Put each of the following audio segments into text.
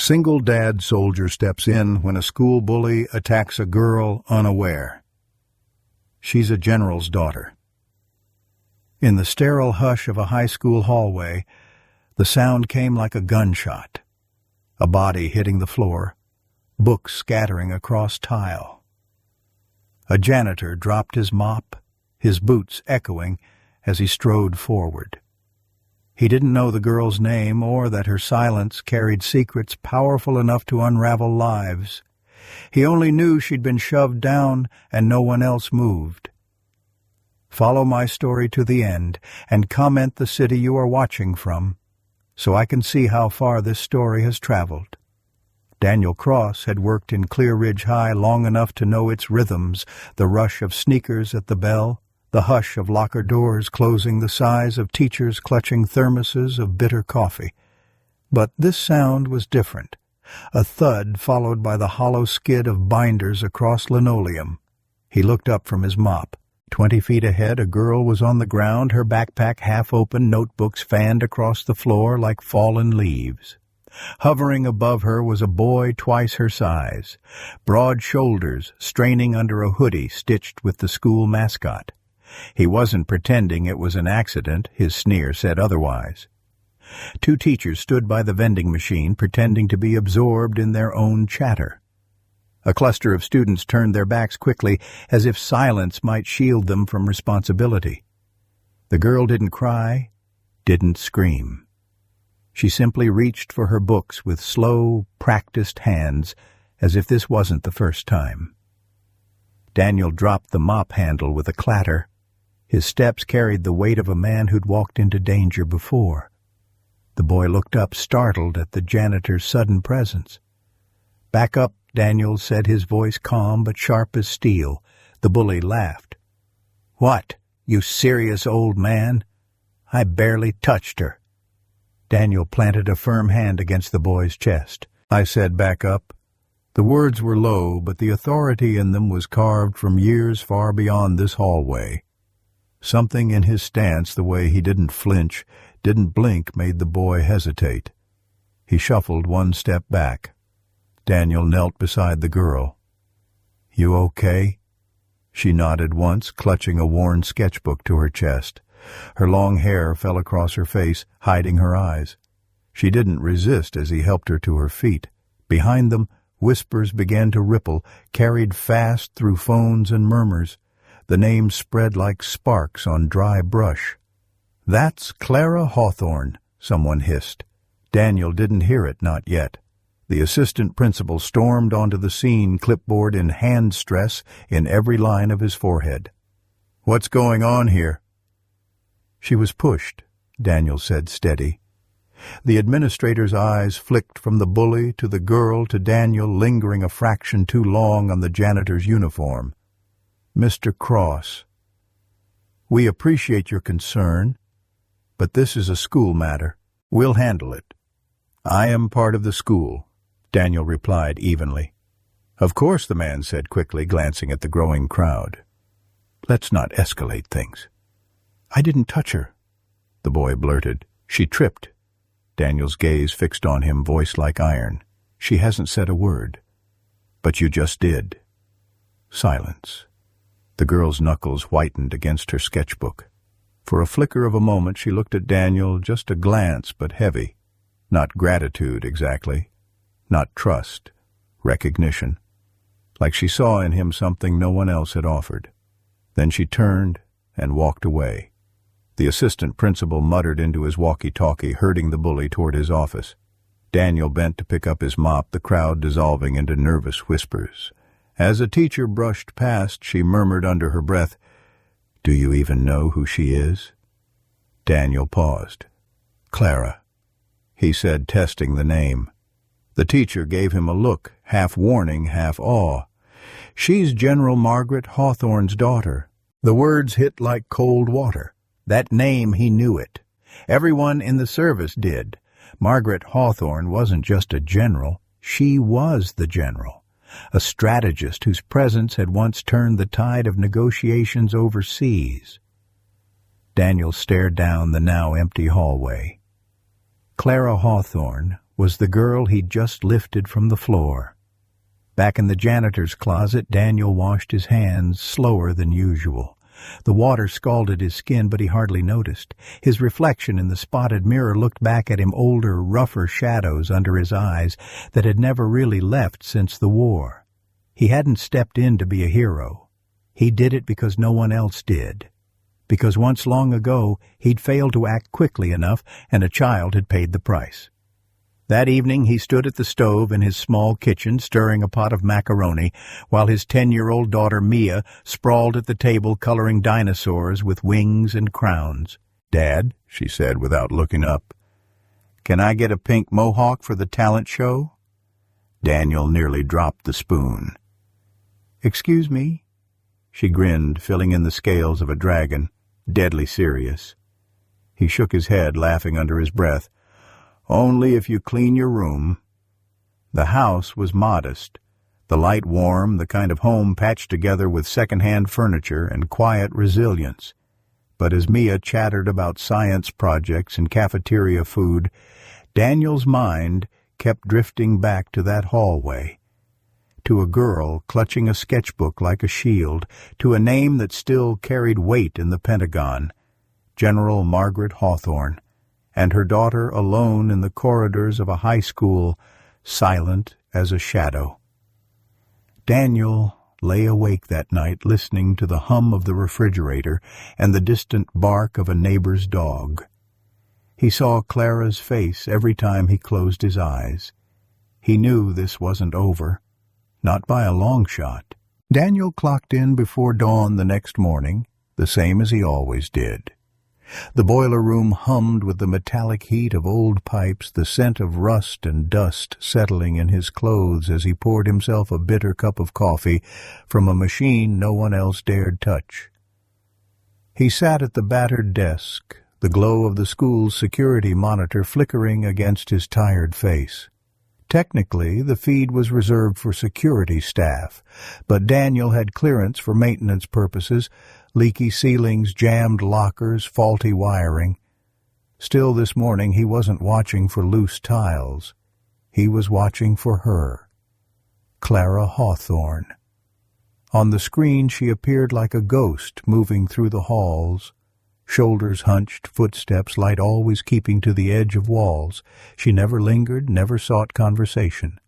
Single dad soldier steps in when a school bully attacks a girl unaware. She's a general's daughter. In the sterile hush of a high school hallway, the sound came like a gunshot. A body hitting the floor, books scattering across tile. A janitor dropped his mop, his boots echoing as he strode forward. He didn't know the girl's name or that her silence carried secrets powerful enough to unravel lives. He only knew she'd been shoved down and no one else moved. Follow my story to the end and comment the city you are watching from, so I can see how far this story has traveled. Daniel Cross had worked in Clear Ridge High long enough to know its rhythms, the rush of sneakers at the bell, the hush of locker doors closing, the sighs of teachers clutching thermoses of bitter coffee. But this sound was different, a thud followed by the hollow skid of binders across linoleum. He looked up from his mop. 20 feet ahead, a girl was on the ground, her backpack half open, notebooks fanned across the floor like fallen leaves. Hovering above her was a boy twice her size, broad shoulders straining under a hoodie stitched with the school mascot. He wasn't pretending it was an accident, his sneer said otherwise. 2 teachers stood by the vending machine, pretending to be absorbed in their own chatter. A cluster of students turned their backs quickly, as if silence might shield them from responsibility. The girl didn't cry, didn't scream. She simply reached for her books with slow, practiced hands, as if this wasn't the first time. Daniel dropped the mop handle with a clatter. His steps carried the weight of a man who'd walked into danger before. The boy looked up, startled at the janitor's sudden presence. "Back up," Daniel said, his voice calm but sharp as steel. The bully laughed. "What, you serious old man? I barely touched her." Daniel planted a firm hand against the boy's chest. "I said back up." The words were low, but the authority in them was carved from years far beyond this hallway. Something in his stance, the way he didn't flinch, didn't blink, made the boy hesitate. He shuffled one step back. Daniel knelt beside the girl. "You okay?" She nodded once, clutching a worn sketchbook to her chest. Her long hair fell across her face, hiding her eyes. She didn't resist as he helped her to her feet. Behind them, whispers began to ripple, carried fast through phones and murmurs. The name spread like sparks on dry brush. "That's Clara Hawthorne," someone hissed. Daniel didn't hear it, not yet. The assistant principal stormed onto the scene, clipboard in hand stress in every line of his forehead. "What's going on here?" "She was pushed," Daniel said, steady. The administrator's eyes flicked from the bully to the girl to Daniel, lingering a fraction too long on the janitor's uniform. "Mr. Cross, we appreciate your concern, but this is a school matter. We'll handle it." "I am part of the school," Daniel replied evenly. "Of course," the man said quickly, glancing at the growing crowd. "Let's not escalate things." "I didn't touch her," the boy blurted. "She tripped." Daniel's gaze fixed on him, voice like iron. "She hasn't said a word." "But you just did." Silence. The girl's knuckles whitened against her sketchbook. For a flicker of a moment she looked at Daniel, just a glance, but heavy. Not gratitude, exactly. Not trust. Recognition. Like she saw in him something no one else had offered. Then she turned and walked away. The assistant principal muttered into his walkie-talkie, herding the bully toward his office. Daniel bent to pick up his mop, the crowd dissolving into nervous whispers. As a teacher brushed past, she murmured under her breath, "Do you even know who she is?" Daniel paused. "Clara," he said, testing the name. The teacher gave him a look, half warning, half awe. "She's General Margaret Hawthorne's daughter." The words hit like cold water. That name, he knew it. Everyone in the service did. Margaret Hawthorne wasn't just a general. She was the general. A strategist whose presence had once turned the tide of negotiations overseas. Daniel stared down the now empty hallway. Clara Hawthorne was the girl he'd just lifted from the floor. Back in the janitor's closet, Daniel washed his hands slower than usual. The water scalded his skin, but he hardly noticed. His reflection in the spotted mirror looked back at him, older, rougher shadows under his eyes that had never really left since the war. He hadn't stepped in to be a hero. He did it because no one else did. Because once long ago he'd failed to act quickly enough, and a child had paid the price. That evening he stood at the stove in his small kitchen stirring a pot of macaroni, while his 10-year-old daughter Mia sprawled at the table coloring dinosaurs with wings and crowns. "Dad," she said without looking up, "can I get a pink mohawk for the talent show?" Daniel nearly dropped the spoon. "Excuse me?" She grinned, filling in the scales of a dragon, deadly serious. He shook his head, laughing under his breath. "Only if you clean your room." The house was modest, the light warm, the kind of home patched together with second-hand furniture and quiet resilience. But as Mia chattered about science projects and cafeteria food, Daniel's mind kept drifting back to that hallway, to a girl clutching a sketchbook like a shield, to a name that still carried weight in the Pentagon, General Margaret Hawthorne, and her daughter alone in the corridors of a high school, silent as a shadow. Daniel lay awake that night listening to the hum of the refrigerator and the distant bark of a neighbor's dog. He saw Clara's face every time he closed his eyes. He knew this wasn't over, not by a long shot. Daniel clocked in before dawn the next morning, the same as he always did. The boiler room hummed with the metallic heat of old pipes, the scent of rust and dust settling in his clothes as he poured himself a bitter cup of coffee from a machine no one else dared touch. He sat at the battered desk, the glow of the school's security monitor flickering against his tired face. Technically, the feed was reserved for security staff, but Daniel had clearance for maintenance purposes, leaky ceilings, jammed lockers, faulty wiring. Still this morning he wasn't watching for loose tiles. He was watching for her, Clara Hawthorne. On the screen she appeared like a ghost moving through the halls, shoulders hunched, footsteps light, always keeping to the edge of walls. She never lingered, never sought conversation.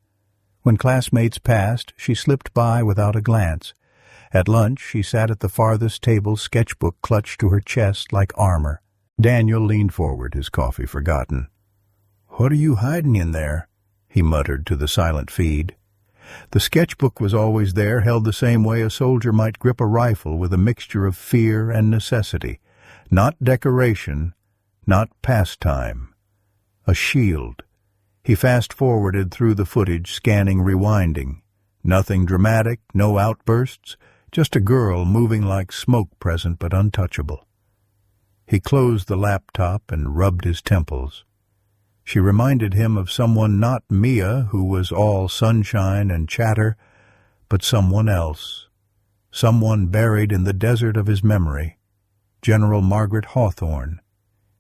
When classmates passed, she slipped by without a glance. At lunch, she sat at the farthest table, sketchbook clutched to her chest like armor. Daniel leaned forward, his coffee forgotten. "What are you hiding in there?" he muttered to the silent feed. The sketchbook was always there, held the same way a soldier might grip a rifle, with a mixture of fear and necessity. Not decoration, not pastime. A shield. He fast-forwarded through the footage, scanning, rewinding. Nothing dramatic, no outbursts, just a girl moving like smoke present but untouchable. He closed the laptop and rubbed his temples. She reminded him of someone, not Mia, who was all sunshine and chatter, but someone else. Someone buried in the desert of his memory. General Margaret Hawthorne.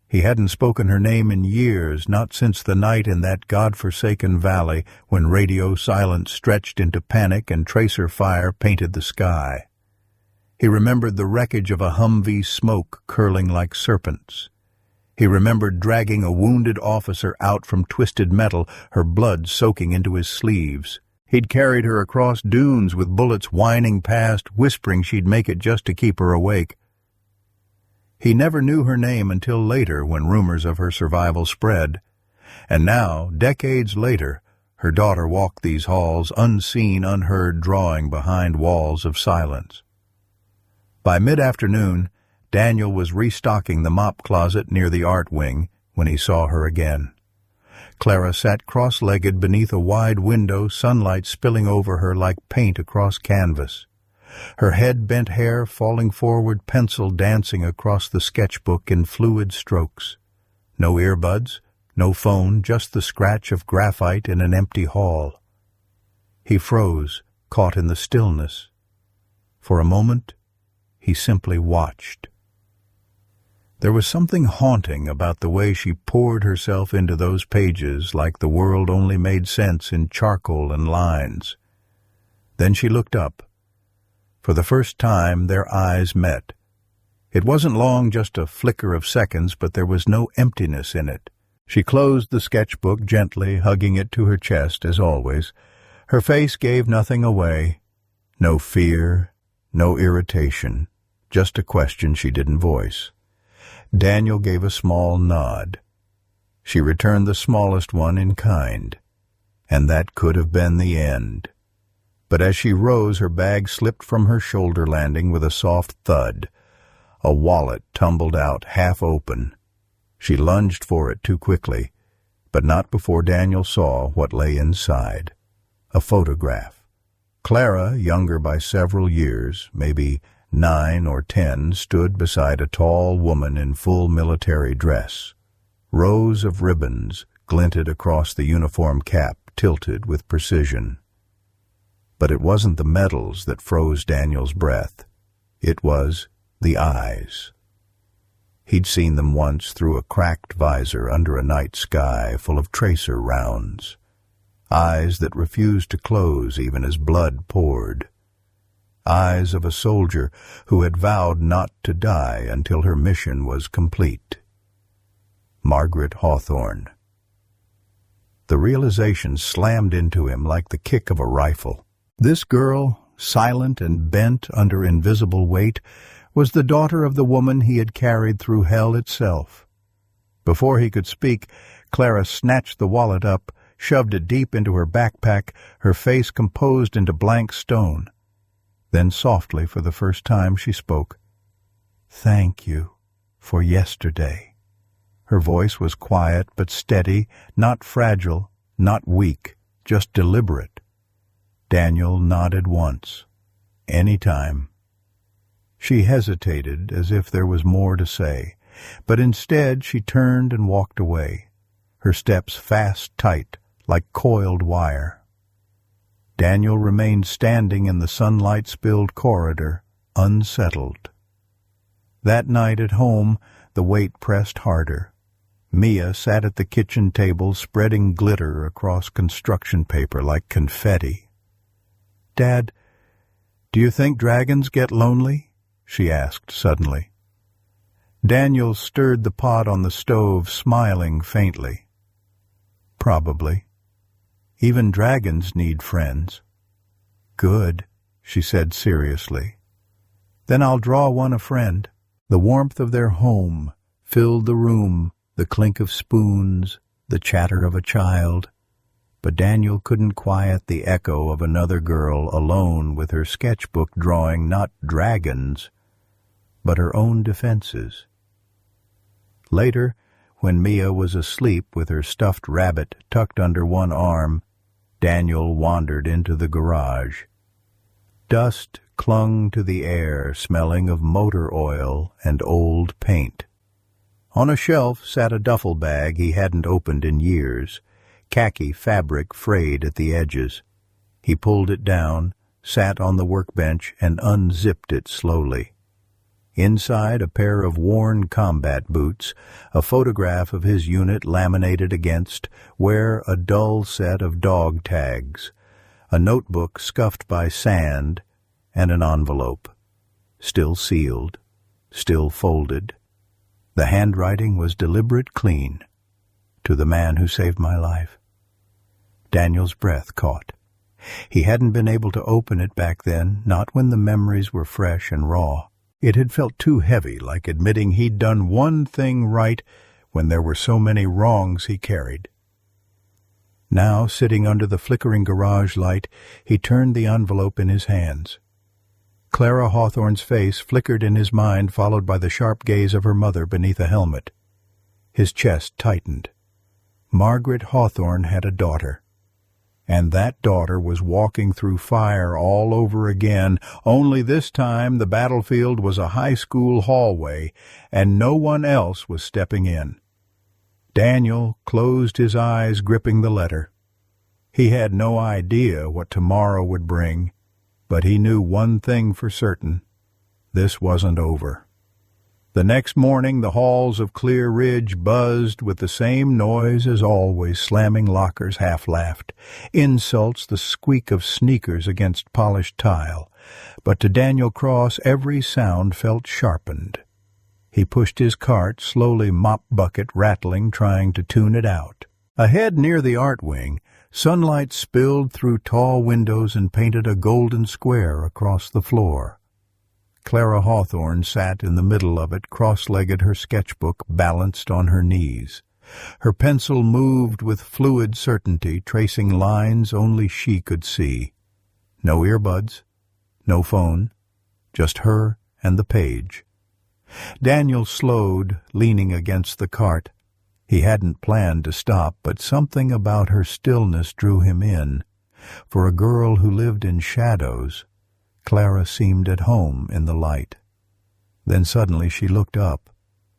He hadn't spoken her name in years, not since the night in that God-forsaken valley when radio silence stretched into panic and tracer fire painted the sky. He remembered the wreckage of a Humvee, smoke curling like serpents. He remembered dragging a wounded officer out from twisted metal, her blood soaking into his sleeves. He'd carried her across dunes with bullets whining past, whispering she'd make it just to keep her awake. He never knew her name until later, when rumors of her survival spread. And now, decades later, her daughter walked these halls, unseen, unheard, drawing behind walls of silence. By mid-afternoon, Daniel was restocking the mop closet near the art wing when he saw her again. Clara sat cross-legged beneath a wide window, sunlight spilling over her like paint across canvas. Her head-bent hair falling forward, pencil dancing across the sketchbook in fluid strokes. No earbuds, no phone, just the scratch of graphite in an empty hall. He froze, caught in the stillness. For a moment, he simply watched. There was something haunting about the way she poured herself into those pages like the world only made sense in charcoal and lines. Then she looked up. For the first time, their eyes met. It wasn't long, just a flicker of seconds, but there was no emptiness in it. She closed the sketchbook gently, hugging it to her chest, as always. Her face gave nothing away. No fear, no irritation, just a question she didn't voice. Daniel gave a small nod. She returned the smallest one in kind, and that could have been the end. But as she rose, her bag slipped from her shoulder, landing with a soft thud. A wallet tumbled out, half open. She lunged for it too quickly, but not before Daniel saw what lay inside. A photograph. Clara, younger by several years, maybe 9 or 10, stood beside a tall woman in full military dress. Rows of ribbons glinted across the uniform cap, tilted with precision. But it wasn't the medals that froze Daniel's breath. It was the eyes. He'd seen them once through a cracked visor under a night sky full of tracer rounds. Eyes that refused to close even as blood poured. Eyes of a soldier who had vowed not to die until her mission was complete. Margaret Hawthorne. The realization slammed into him like the kick of a rifle. This girl, silent and bent under invisible weight, was the daughter of the woman he had carried through hell itself. Before he could speak, Clara snatched the wallet up, shoved it deep into her backpack, her face composed into blank stone. Then softly, for the first time, she spoke. "Thank you for yesterday." Her voice was quiet but steady, not fragile, not weak, just deliberate. Daniel nodded once. "Any time." She hesitated, as if there was more to say, but instead she turned and walked away, her steps fast tight, like coiled wire. Daniel remained standing in the sunlight-spilled corridor, unsettled. That night at home, the weight pressed harder. Mia sat at the kitchen table, spreading glitter across construction paper like confetti. "Dad, do you think dragons get lonely?" she asked suddenly. Daniel stirred the pot on the stove, smiling faintly. "Probably. Even dragons need friends." "Good," she said seriously. "Then I'll draw one a friend." The warmth of their home filled the room, the clink of spoons, the chatter of a child. But Daniel couldn't quiet the echo of another girl alone with her sketchbook drawing not dragons, but her own defenses. Later, when Mia was asleep with her stuffed rabbit tucked under one arm, Daniel wandered into the garage. Dust clung to the air, smelling of motor oil and old paint. On a shelf sat a duffel bag he hadn't opened in years, khaki fabric frayed at the edges. He pulled it down, sat on the workbench, and unzipped it slowly. Inside, a pair of worn combat boots, a photograph of his unit laminated against, where a dull set of dog tags, a notebook scuffed by sand, and an envelope. Still sealed, still folded. The handwriting was deliberate clean. "To the man who saved my life." Daniel's breath caught. He hadn't been able to open it back then, not when the memories were fresh and raw. It had felt too heavy, like admitting he'd done one thing right when there were so many wrongs he carried. Now, sitting under the flickering garage light, he turned the envelope in his hands. Clara Hawthorne's face flickered in his mind, followed by the sharp gaze of her mother beneath a helmet. His chest tightened. Margaret Hawthorne had a daughter. And that daughter was walking through fire all over again, only this time the battlefield was a high school hallway, and no one else was stepping in. Daniel closed his eyes, gripping the letter. He had no idea what tomorrow would bring, but he knew one thing for certain. This wasn't over. The next morning the halls of Clear Ridge buzzed with the same noise as always, slamming lockers half-laughed, insults, the squeak of sneakers against polished tile. But to Daniel Cross every sound felt sharpened. He pushed his cart, slowly mop bucket rattling, trying to tune it out. Ahead near the art wing, sunlight spilled through tall windows and painted a golden square across the floor. Clara Hawthorne sat in the middle of it, cross-legged, her sketchbook balanced on her knees. Her pencil moved with fluid certainty, tracing lines only she could see. No earbuds, no phone, just her and the page. Daniel slowed, leaning against the cart. He hadn't planned to stop, but something about her stillness drew him in. For a girl who lived in shadows, Clara seemed at home in the light. Then suddenly she looked up.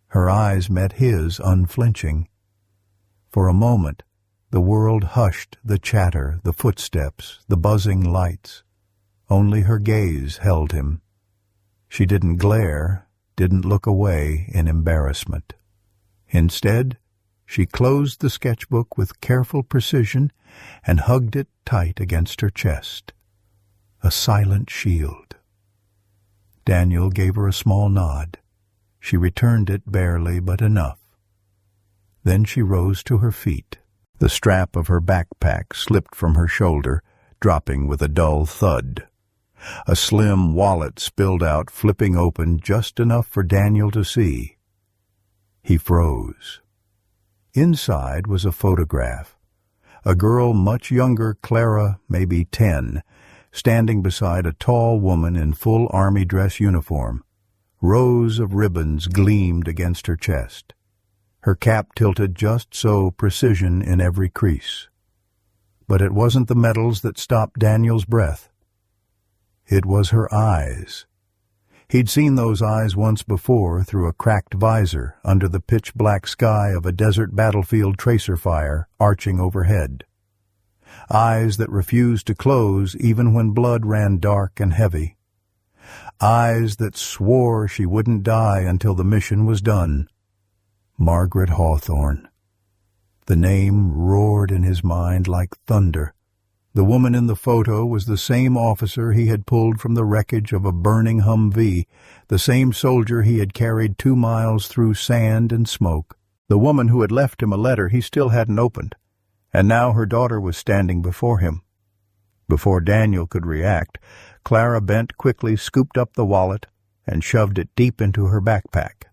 Her eyes met his, unflinching. For a moment, the world hushed, the chatter, the footsteps, the buzzing lights. Only her gaze held him. She didn't glare, didn't look away in embarrassment. Instead, she closed the sketchbook with careful precision and hugged it tight against her chest. A silent shield. Daniel gave her a small nod. She returned it barely, but enough. Then she rose to her feet. The strap of her backpack slipped from her shoulder, dropping with a dull thud. A slim wallet spilled out, flipping open just enough for Daniel to see. He froze. Inside was a photograph. A girl much younger, Clara, maybe 10, standing beside a tall woman in full army dress uniform. Rows of ribbons gleamed against her chest. Her cap tilted just so, precision in every crease. But it wasn't the medals that stopped Daniel's breath. It was her eyes. He'd seen those eyes once before through a cracked visor under the pitch-black sky of a desert battlefield tracer fire arching overhead. Eyes that refused to close even when blood ran dark and heavy. Eyes that swore she wouldn't die until the mission was done. Margaret Hawthorne. The name roared in his mind like thunder. The woman in the photo was the same officer he had pulled from the wreckage of a burning Humvee, the same soldier he had carried 2 miles through sand and smoke, the woman who had left him a letter he still hadn't opened. And now her daughter was standing before him. Before Daniel could react, Clara bent quickly, scooped up the wallet, and shoved it deep into her backpack.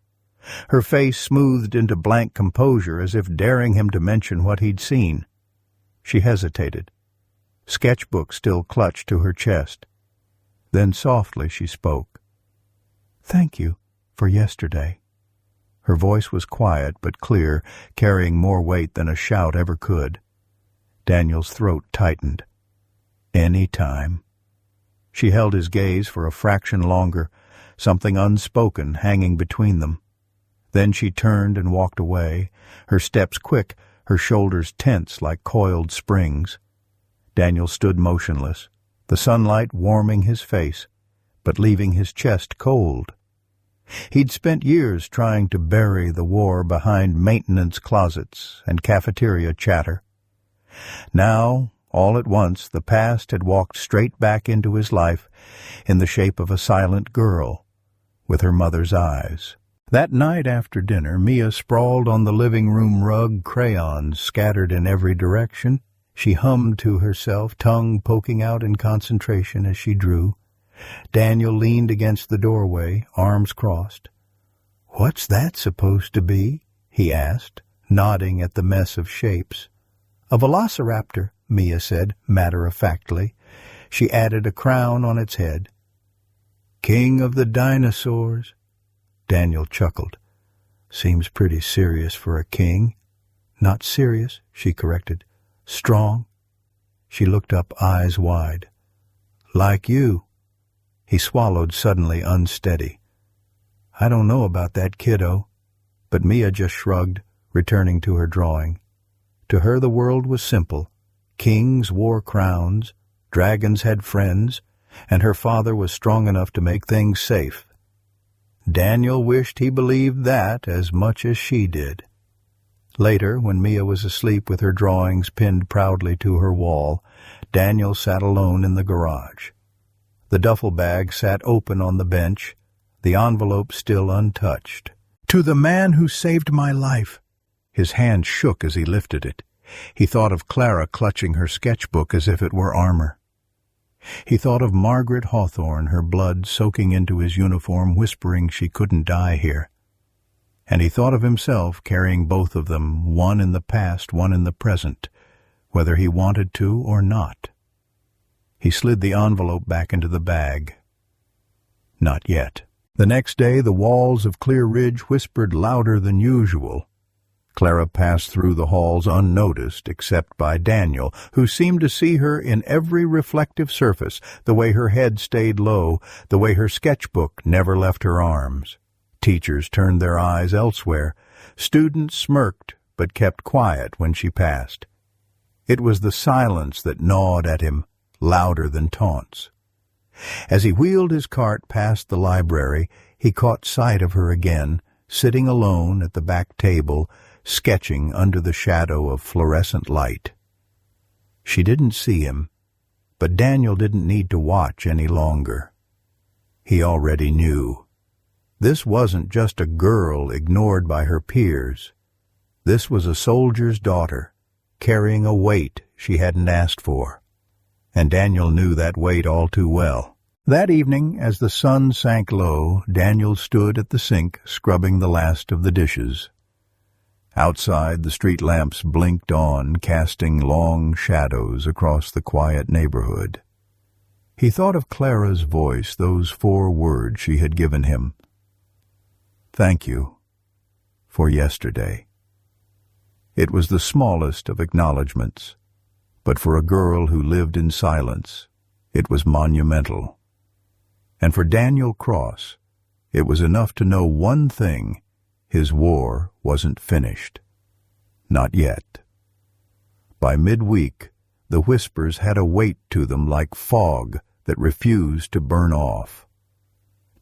Her face smoothed into blank composure as if daring him to mention what he'd seen. She hesitated. Sketchbook still clutched to her chest. Then softly she spoke. "Thank you for yesterday." Her voice was quiet but clear, carrying more weight than a shout ever could. Daniel's throat tightened. "Any time." She held his gaze for a fraction longer, something unspoken hanging between them. Then she turned and walked away, her steps quick, her shoulders tense like coiled springs. Daniel stood motionless, the sunlight warming his face, but leaving his chest cold. He'd spent years trying to bury the war behind maintenance closets and cafeteria chatter. Now, all at once, the past had walked straight back into his life in the shape of a silent girl, with her mother's eyes. That night after dinner, Mia sprawled on the living room rug, crayons scattered in every direction. She hummed to herself, tongue poking out in concentration as she drew. Daniel leaned against the doorway, arms crossed. "What's that supposed to be?" he asked, nodding at the mess of shapes. "A velociraptor," Mia said, matter-of-factly. She added a crown on its head. "King of the dinosaurs." Daniel chuckled. "Seems pretty serious for a king." "Not serious," she corrected. "Strong." She looked up, eyes wide. "Like you." He swallowed, suddenly unsteady. "I don't know about that kiddo." But Mia just shrugged, returning to her drawing. To her the world was simple. Kings wore crowns, dragons had friends, and her father was strong enough to make things safe. Daniel wished he believed that as much as she did. Later, when Mia was asleep with her drawings pinned proudly to her wall, Daniel sat alone in the garage. The duffel bag sat open on the bench, the envelope still untouched. "To the man who saved my life." His hand shook as he lifted it. He thought of Clara clutching her sketchbook as if it were armor. He thought of Margaret Hawthorne, her blood soaking into his uniform, whispering she couldn't die here. And he thought of himself carrying both of them, one in the past, one in the present, whether he wanted to or not. He slid the envelope back into the bag. Not yet. The next day the walls of Clear Ridge whispered louder than usual. Clara passed through the halls unnoticed except by Daniel, who seemed to see her in every reflective surface, the way her head stayed low, the way her sketchbook never left her arms. Teachers turned their eyes elsewhere. Students smirked but kept quiet when she passed. It was the silence that gnawed at him, louder than taunts. As he wheeled his cart past the library, he caught sight of her again, sitting alone at the back table, sketching under the shadow of fluorescent light. She didn't see him, but Daniel didn't need to watch any longer. He already knew. This wasn't just a girl ignored by her peers. This was a soldier's daughter, carrying a weight she hadn't asked for. And Daniel knew that weight all too well. That evening, as the sun sank low, Daniel stood at the sink, scrubbing the last of the dishes. Outside, the street lamps blinked on, casting long shadows across the quiet neighborhood. He thought of Clara's voice, those 4 words she had given him. "Thank you for yesterday." It was the smallest of acknowledgments, but for a girl who lived in silence, it was monumental. And for Daniel Cross, it was enough to know one thing: his war wasn't finished. Not yet. By midweek, the whispers had a weight to them like fog that refused to burn off.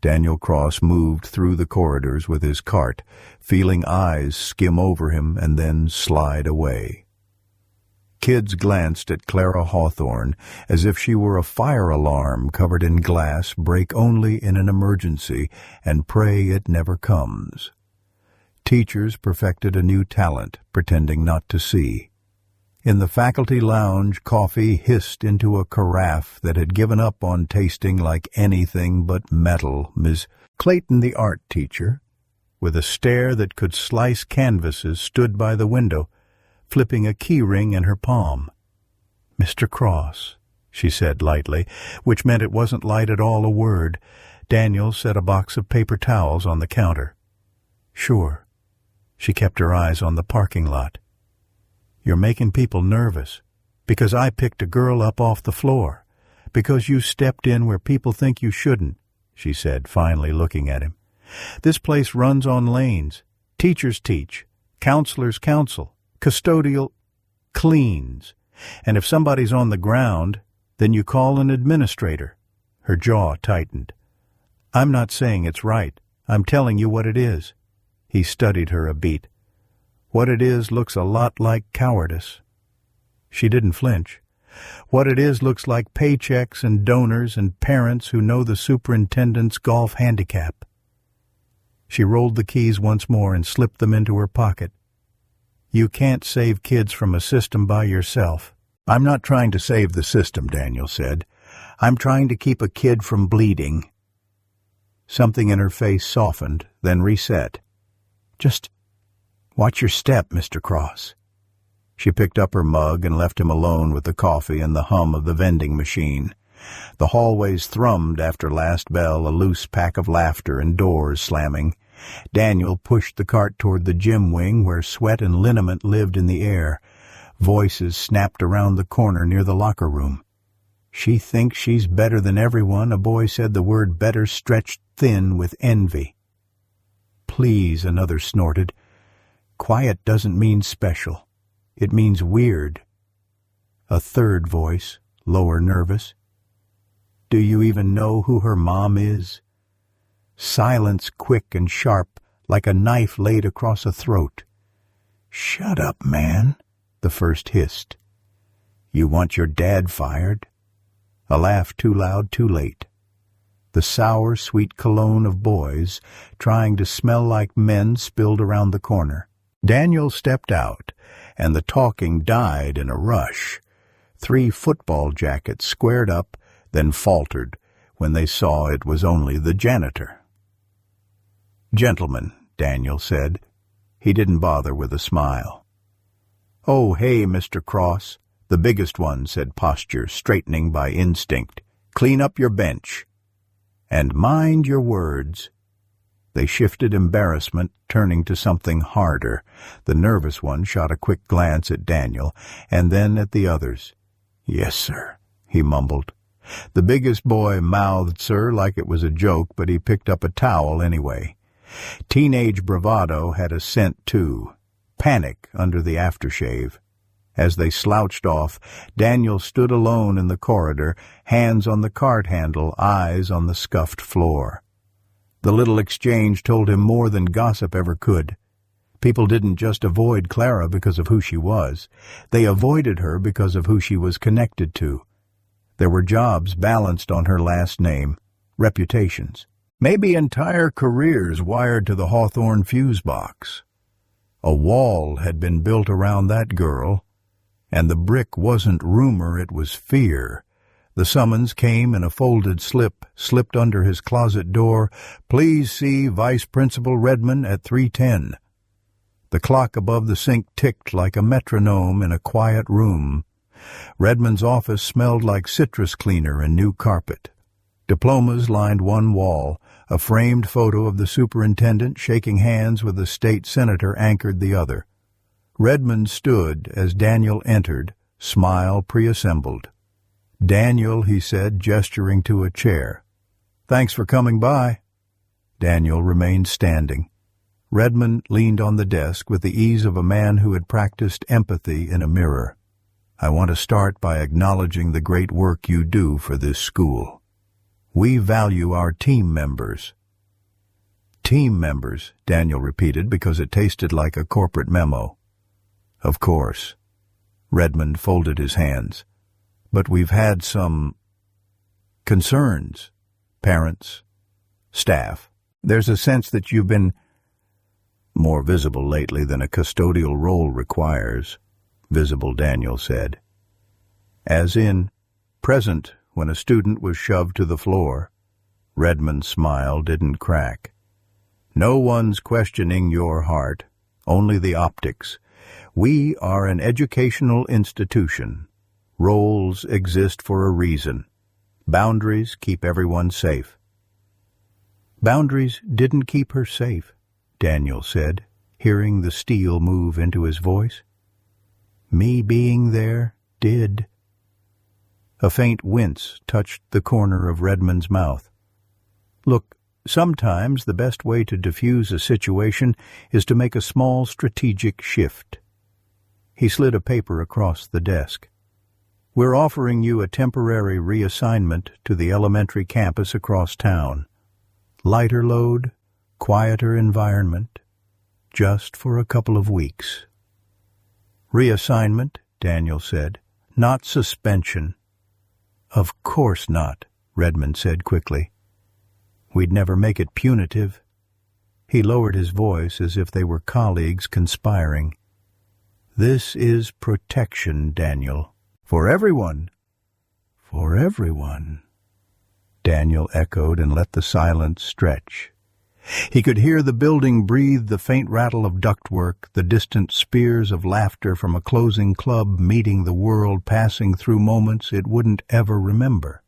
Daniel Cross moved through the corridors with his cart, feeling eyes skim over him and then slide away. Kids glanced at Clara Hawthorne as if she were a fire alarm covered in glass, break only in an emergency, and pray it never comes. Teachers perfected a new talent, pretending not to see. In the faculty lounge, coffee hissed into a carafe that had given up on tasting like anything but metal. Ms. Clayton, the art teacher, with a stare that could slice canvases, stood by the window, flipping a key ring in her palm. "Mr. Cross," she said lightly, which meant it wasn't light at all a word. Daniel set a box of paper towels on the counter. "Sure." She kept her eyes on the parking lot. "You're making people nervous, because I picked a girl up off the floor, because you stepped in where people think you shouldn't," she said, finally looking at him. "This place runs on lanes. Teachers teach, counselors counsel, custodial cleans. And if somebody's on the ground, then you call an administrator." Her jaw tightened. "I'm not saying it's right. I'm telling you what it is." He studied her a beat. "What it is looks a lot like cowardice." She didn't flinch. "What it is looks like paychecks and donors and parents who know the superintendent's golf handicap." She rolled the keys once more and slipped them into her pocket. "You can't save kids from a system by yourself." "I'm not trying to save the system," Daniel said. "I'm trying to keep a kid from bleeding." Something in her face softened, then reset. "Just watch your step, Mr. Cross." She picked up her mug and left him alone with the coffee and the hum of the vending machine. The hallways thrummed after last bell, a loose pack of laughter and doors slamming. Daniel pushed the cart toward the gym wing where sweat and liniment lived in the air. Voices snapped around the corner near the locker room. "She thinks she's better than everyone," a boy said, the word better stretched thin with envy. "Please," another snorted. "Quiet doesn't mean special. It means weird." A third voice, lower nervous. "Do you even know who her mom is?" silence quick and sharp, like a knife laid across a throat. "Shut up, man," the first hissed. "You want your dad fired?" A laugh too loud, too late. The sour, sweet cologne of boys trying to smell like men spilled around the corner. Daniel stepped out, and the talking died in a rush. 3 football jackets squared up, then faltered when they saw it was only the janitor. "Gentlemen," Daniel said. He didn't bother with a smile. "Oh, hey, Mr. Cross," the biggest one said, posture straightening by instinct. "Clean up your bench. And mind your words." They shifted embarrassment, turning to something harder. The nervous one shot a quick glance at Daniel, and then at the others. "Yes, sir," he mumbled. The biggest boy mouthed "sir" like it was a joke, but he picked up a towel anyway. Teenage bravado had a scent, too. Panic under the aftershave. As they slouched off, Daniel stood alone in the corridor, hands on the cart handle, eyes on the scuffed floor. The little exchange told him more than gossip ever could. People didn't just avoid Clara because of who she was. They avoided her because of who she was connected to. There were jobs balanced on her last name, reputations, maybe entire careers wired to the Hawthorne fuse box. A wall had been built around that girl, and the brick wasn't rumor, it was fear. The summons came in a folded slip, slipped under his closet door. "Please see Vice Principal Redmond at 3:10. The clock above the sink ticked like a metronome in a quiet room. Redmond's office smelled like citrus cleaner and new carpet. Diplomas lined one wall. A framed photo of the superintendent shaking hands with a state senator anchored the other. Redmond stood as Daniel entered, smile preassembled. "Daniel," he said, gesturing to a chair. "Thanks for coming by." Daniel remained standing. Redmond leaned on the desk with the ease of a man who had practiced empathy in a mirror. "I want to start by acknowledging the great work you do for this school. We value our team members." "Team members," Daniel repeated because it tasted like a corporate memo. "Of course." Redmond folded his hands. "But we've had some concerns. Parents, staff. There's a sense that you've been more visible lately than a custodial role requires." "Visible," Daniel said. "As in, present when a student was shoved to the floor." Redmond's smile didn't crack. "No one's questioning your heart, only the optics. We are an educational institution. Roles exist for a reason. Boundaries keep everyone safe." "Boundaries didn't keep her safe," Daniel said, hearing the steel move into his voice. "Me being there did." A faint wince touched the corner of Redmond's mouth. "Look, sometimes the best way to diffuse a situation is to make a small strategic shift." He slid a paper across the desk. "We're offering you a temporary reassignment to the elementary campus across town. Lighter load, quieter environment, just for a couple of weeks." "Reassignment," Daniel said, "not suspension." "Of course not," Redmond said quickly. "We'd never make it punitive." He lowered his voice as if they were colleagues conspiring. "This is protection, Daniel. For everyone." "For everyone," Daniel echoed and let the silence stretch. He could hear the building breathe the faint rattle of ductwork, the distant spears of laughter from a closing club meeting the world passing through moments it wouldn't ever remember.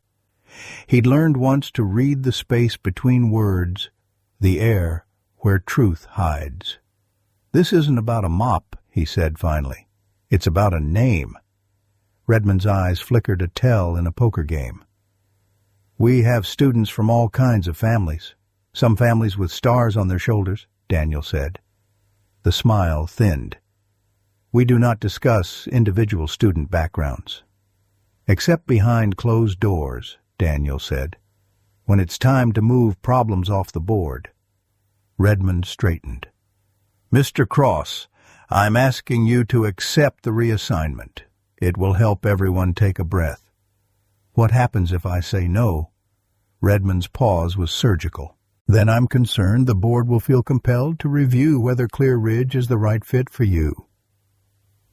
He'd learned once to read the space between words, the air where truth hides. "This isn't about a mop," he said finally. "It's about a name." Redmond's eyes flickered a tell in a poker game. "We have students from all kinds of families. Some families with stars on their shoulders," Daniel said. The smile thinned. "We do not discuss individual student backgrounds." "Except behind closed doors," Daniel said. when it's time to move problems off the board. Redmond straightened. "Mr. Cross, I'm asking you to accept the reassignment. It will help everyone take a breath." "What happens if I say no?" Redmond's pause was surgical. "Then I'm concerned the board will feel compelled to review whether Clear Ridge is the right fit for you."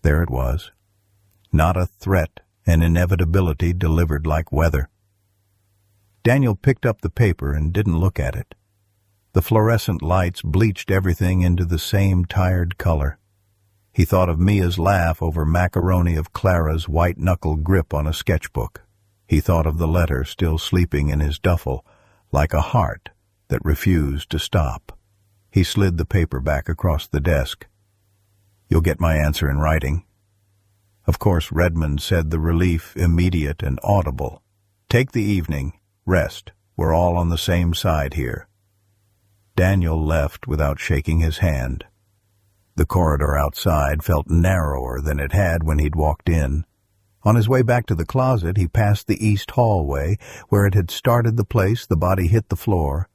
There it was. Not a threat, an inevitability delivered like weather. Daniel picked up the paper and didn't look at it. The fluorescent lights bleached everything into the same tired color. He thought of Mia's laugh over macaroni of Clara's white-knuckle grip on a sketchbook. He thought of the letter still sleeping in his duffel, like a heart that refused to stop. He slid the paper back across the desk. "You'll get my answer in writing." Of course, Redmond said the relief immediate and audible. "Take the evening. Rest. We're all on the same side here." Daniel left without shaking his hand. The corridor outside felt narrower than it had when he'd walked in. On his way back to the closet, he passed the east hallway, where it had started the place the body hit the floor,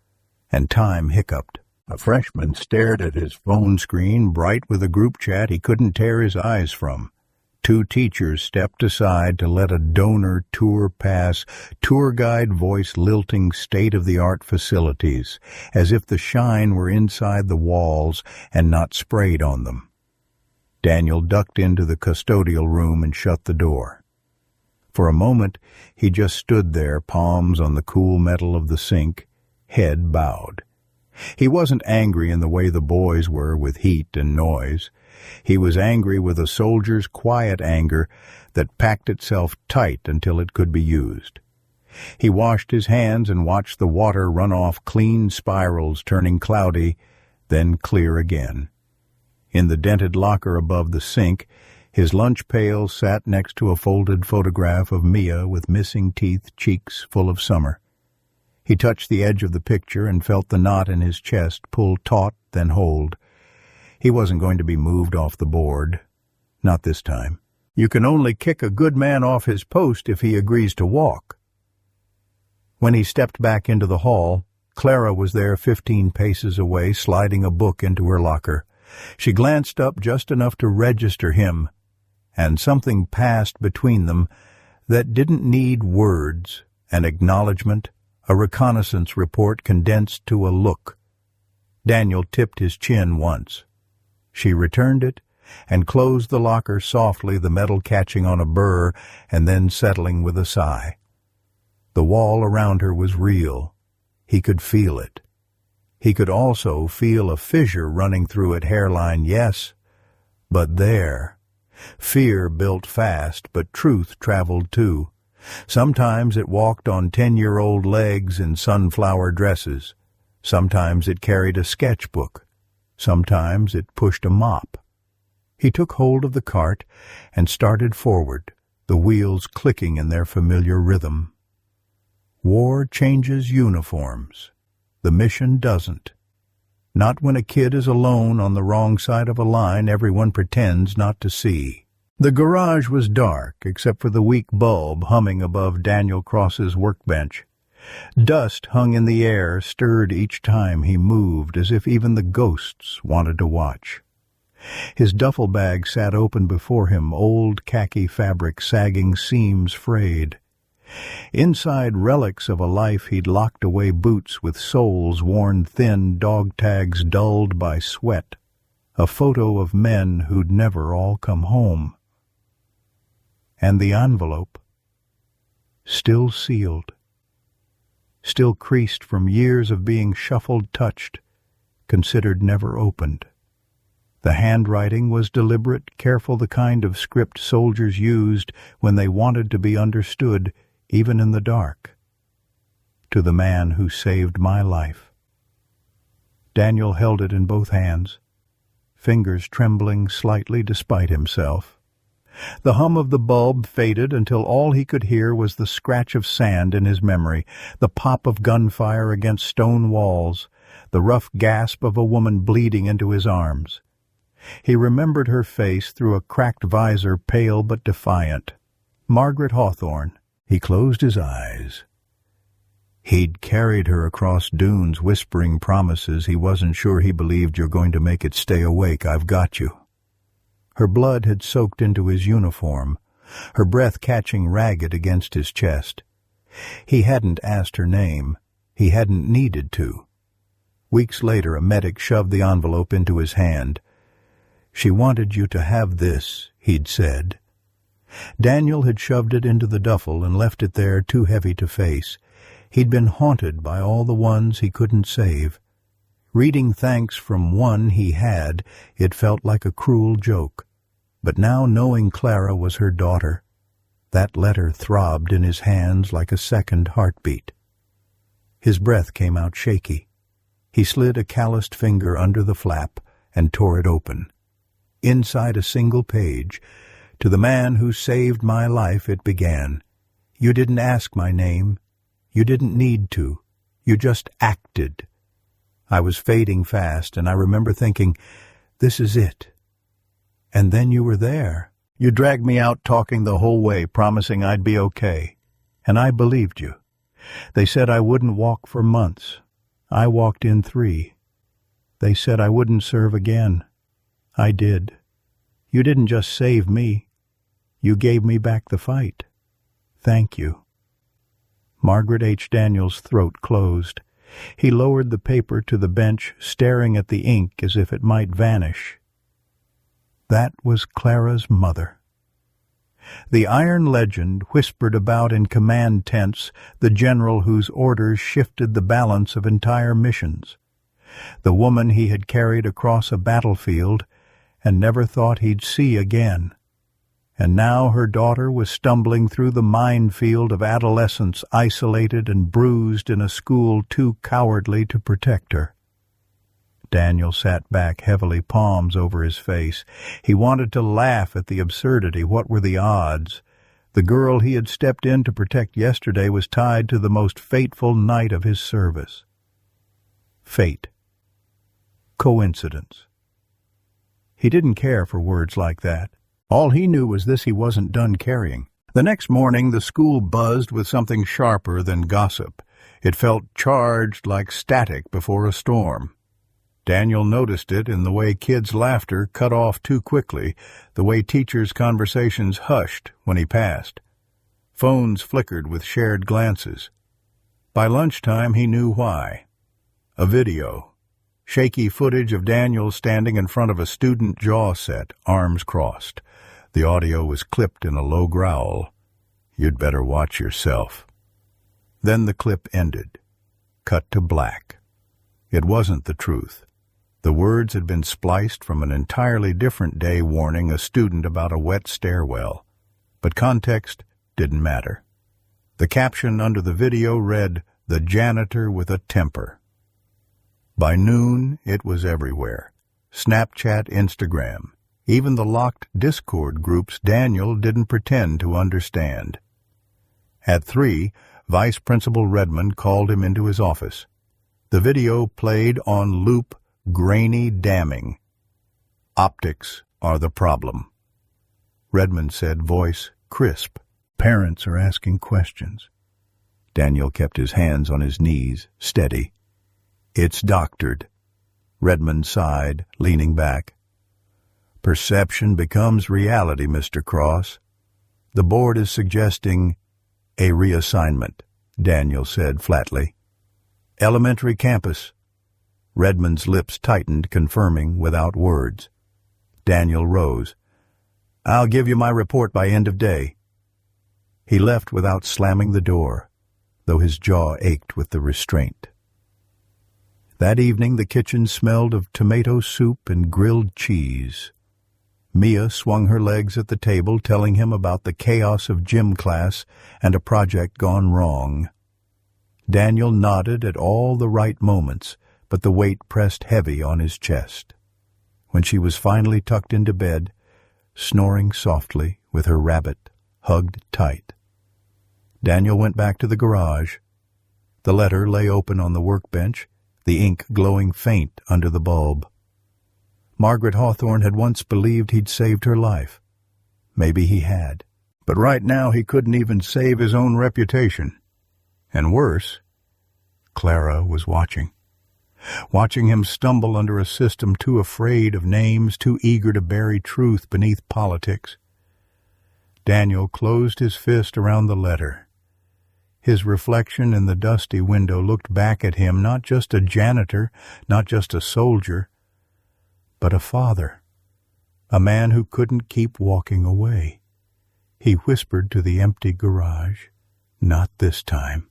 and time hiccuped. A freshman stared at his phone screen, bright with a group chat he couldn't tear his eyes from. Two teachers stepped aside to let a donor tour pass, tour guide voice lilting state-of-the-art facilities, as if the shine were inside the walls and not sprayed on them. Daniel ducked into the custodial room and shut the door. For a moment, he just stood there, palms on the cool metal of the sink, head bowed. He wasn't angry in the way the boys were with heat and noise. He was angry with a soldier's quiet anger that packed itself tight until it could be used. He washed his hands and watched the water run off clean spirals, turning cloudy, then clear again. In the dented locker above the sink, his lunch pail sat next to a folded photograph of Mia with missing teeth, cheeks full of summer. He touched the edge of the picture and felt the knot in his chest pull taut, then hold. He wasn't going to be moved off the board. Not this time. You can only kick a good man off his post if he agrees to walk. When he stepped back into the hall, Clara was there 15 paces away, sliding a book into her locker. She glanced up just enough to register him, and something passed between them that didn't need words, an acknowledgement, a reconnaissance report condensed to a look. Daniel tipped his chin once. She returned it and closed the locker softly, the metal catching on a burr and then settling with a sigh. The wall around her was real. He could feel it. He could also feel a fissure running through it, hairline, yes, but there. Fear built fast, but truth traveled too. Sometimes it walked on 10-year-old legs in sunflower dresses. Sometimes it carried a sketchbook. Sometimes it pushed a mop. He took hold of the cart and started forward, the wheels clicking in their familiar rhythm. War changes uniforms. The mission doesn't. Not when a kid is alone on the wrong side of a line everyone pretends not to see. The garage was dark, except for the weak bulb humming above Daniel Cross's workbench. Dust hung in the air, stirred each time he moved, as if even the ghosts wanted to watch. His duffel bag sat open before him, old khaki fabric, sagging seams frayed. Inside, relics of a life he'd locked away, boots with soles worn thin, dog tags dulled by sweat, a photo of men who'd never all come home. And the envelope, still sealed, still creased from years of being shuffled, touched, considered never opened. The handwriting was deliberate, careful, the kind of script soldiers used when they wanted to be understood, even in the dark. To the man who saved my life. Daniel held it in both hands, fingers trembling slightly despite himself. The hum of the bulb faded until all he could hear was the scratch of sand in his memory, the pop of gunfire against stone walls, the rough gasp of a woman bleeding into his arms. He remembered her face through a cracked visor, pale but defiant. Margaret Hawthorne. He closed his eyes. He'd carried her across dunes whispering promises he wasn't sure he believed. "You're going to make it. Stay awake. I've got you." Her blood had soaked into his uniform, her breath catching ragged against his chest. He hadn't asked her name. He hadn't needed to. Weeks later, a medic shoved the envelope into his hand. "She wanted you to have this," he'd said. Daniel had shoved it into the duffel and left it there, too heavy to face. He'd been haunted by all the ones he couldn't save. Reading thanks from one he had, it felt like a cruel joke. But now, knowing Clara was her daughter, that letter throbbed in his hands like a second heartbeat. His breath came out shaky. He slid a calloused finger under the flap and tore it open. Inside a single page, "To the man who saved my life," it began. "You didn't ask my name. You didn't need to. You just acted." I was fading fast, and I remember thinking, "This is it." And then you were there. You dragged me out talking the whole way, promising I'd be okay. And I believed you. They said I wouldn't walk for months. I walked in 3. They said I wouldn't serve again. I did. You didn't just save me. You gave me back the fight. Thank you." Margaret H. Daniels' throat closed. He lowered the paper to the bench, staring at the ink as if it might vanish. That was Clara's mother. The Iron Legend whispered about in command tents the general whose orders shifted the balance of entire missions, the woman he had carried across a battlefield and never thought he'd see again. And now her daughter was stumbling through the minefield of adolescence, isolated and bruised in a school too cowardly to protect her. Daniel sat back heavily, palms over his face. He wanted to laugh at the absurdity. What were the odds? The girl he had stepped in to protect yesterday was tied to the most fateful night of his service. Fate. Coincidence. He didn't care for words like that. All he knew was this: he wasn't done caring. The next morning the school buzzed with something sharper than gossip. It felt charged like static before a storm. Daniel noticed it in the way kids' laughter cut off too quickly, the way teachers' conversations hushed when he passed. Phones flickered with shared glances. By lunchtime he knew why. A video. Shaky footage of Daniel standing in front of a student jaw set, arms crossed. The audio was clipped in a low growl. "You'd better watch yourself." Then the clip ended. Cut to black. It wasn't the truth. The words had been spliced from an entirely different day warning a student about a wet stairwell. But context didn't matter. The caption under the video read, "The janitor with a temper." By noon, it was everywhere. Snapchat, Instagram, even the locked Discord groups Daniel didn't pretend to understand. At 3, Vice Principal Redmond called him into his office. The video played on loop, grainy damning. "Optics are the problem," Redmond said, voice crisp. "Parents are asking questions." Daniel kept his hands on his knees, steady. "It's doctored," Redmond sighed, leaning back. "Perception becomes reality, Mr. Cross. The board is suggesting a reassignment," Daniel said flatly. "Elementary campus." Redmond's lips tightened, confirming without words. Daniel rose. "I'll give you my report by end of day." He left without slamming the door, though his jaw ached with the restraint. That evening the kitchen smelled of tomato soup and grilled cheese. Mia swung her legs at the table, telling him about the chaos of gym class and a project gone wrong. Daniel nodded at all the right moments, but the weight pressed heavy on his chest. When she was finally tucked into bed, snoring softly with her rabbit hugged tight, Daniel went back to the garage. The letter lay open on the workbench, the ink glowing faint under the bulb. Margaret Hawthorne had once believed he'd saved her life. Maybe he had. But right now he couldn't even save his own reputation. And worse, Clara was watching him stumble under a system too afraid of names, too eager to bury truth beneath politics. Daniel closed his fist around the letter. His reflection in the dusty window looked back at him, not just a janitor, not just a soldier, but a father, a man who couldn't keep walking away. He whispered to the empty garage, "Not this time."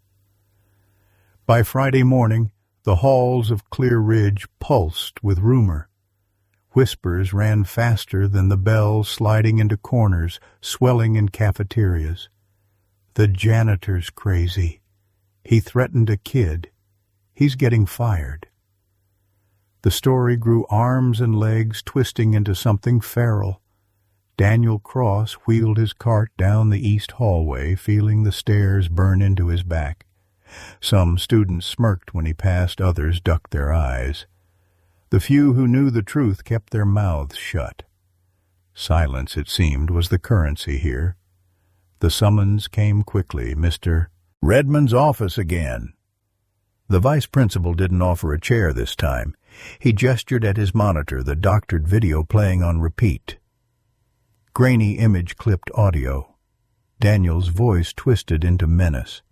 By Friday morning, the halls of Clear Ridge pulsed with rumor. Whispers ran faster than the bells sliding into corners, swelling in cafeterias. The janitor's crazy. He threatened a kid. He's getting fired. The story grew arms and legs twisting into something feral. Daniel Cross wheeled his cart down the east hallway, feeling the stairs burn into his back. Some students smirked when he passed, others ducked their eyes. The few who knew the truth kept their mouths shut. Silence, it seemed, was the currency here. The summons came quickly. "Mr. Redmond's office again." The vice principal didn't offer a chair this time. He gestured at his monitor, the doctored video playing on repeat. Grainy image-clipped audio. Daniel's voice twisted into menace.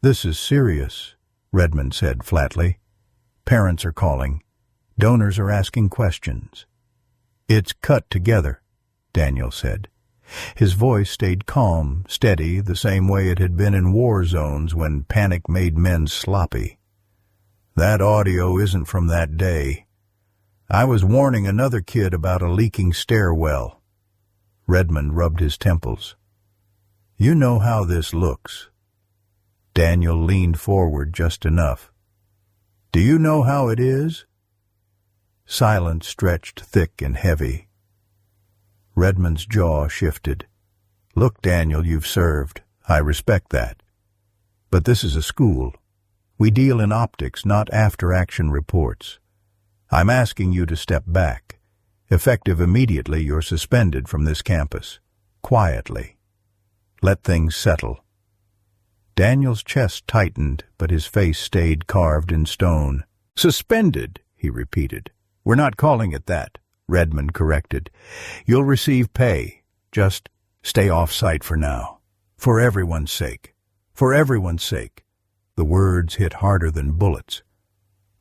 "This is serious," Redmond said flatly. "Parents are calling. Donors are asking questions." "It's cut together," Daniel said. His voice stayed calm, steady, the same way it had been in war zones when panic made men sloppy. "That audio isn't from that day. I was warning another kid about a leaking stairwell." Redmond rubbed his temples. "You know how this looks." Daniel leaned forward just enough. "Do you know how it is?" Silence stretched thick and heavy. Redmond's jaw shifted. "Look, Daniel, you've served. I respect that. But this is a school. We deal in optics, not after-action reports. I'm asking you to step back. Effective immediately, you're suspended from this campus. Quietly. Let things settle." Daniel's chest tightened, but his face stayed carved in stone. "Suspended," he repeated. "We're not calling it that," Redmond corrected. "You'll receive pay. Just stay off-site for now. For everyone's sake. For everyone's sake." The words hit harder than bullets.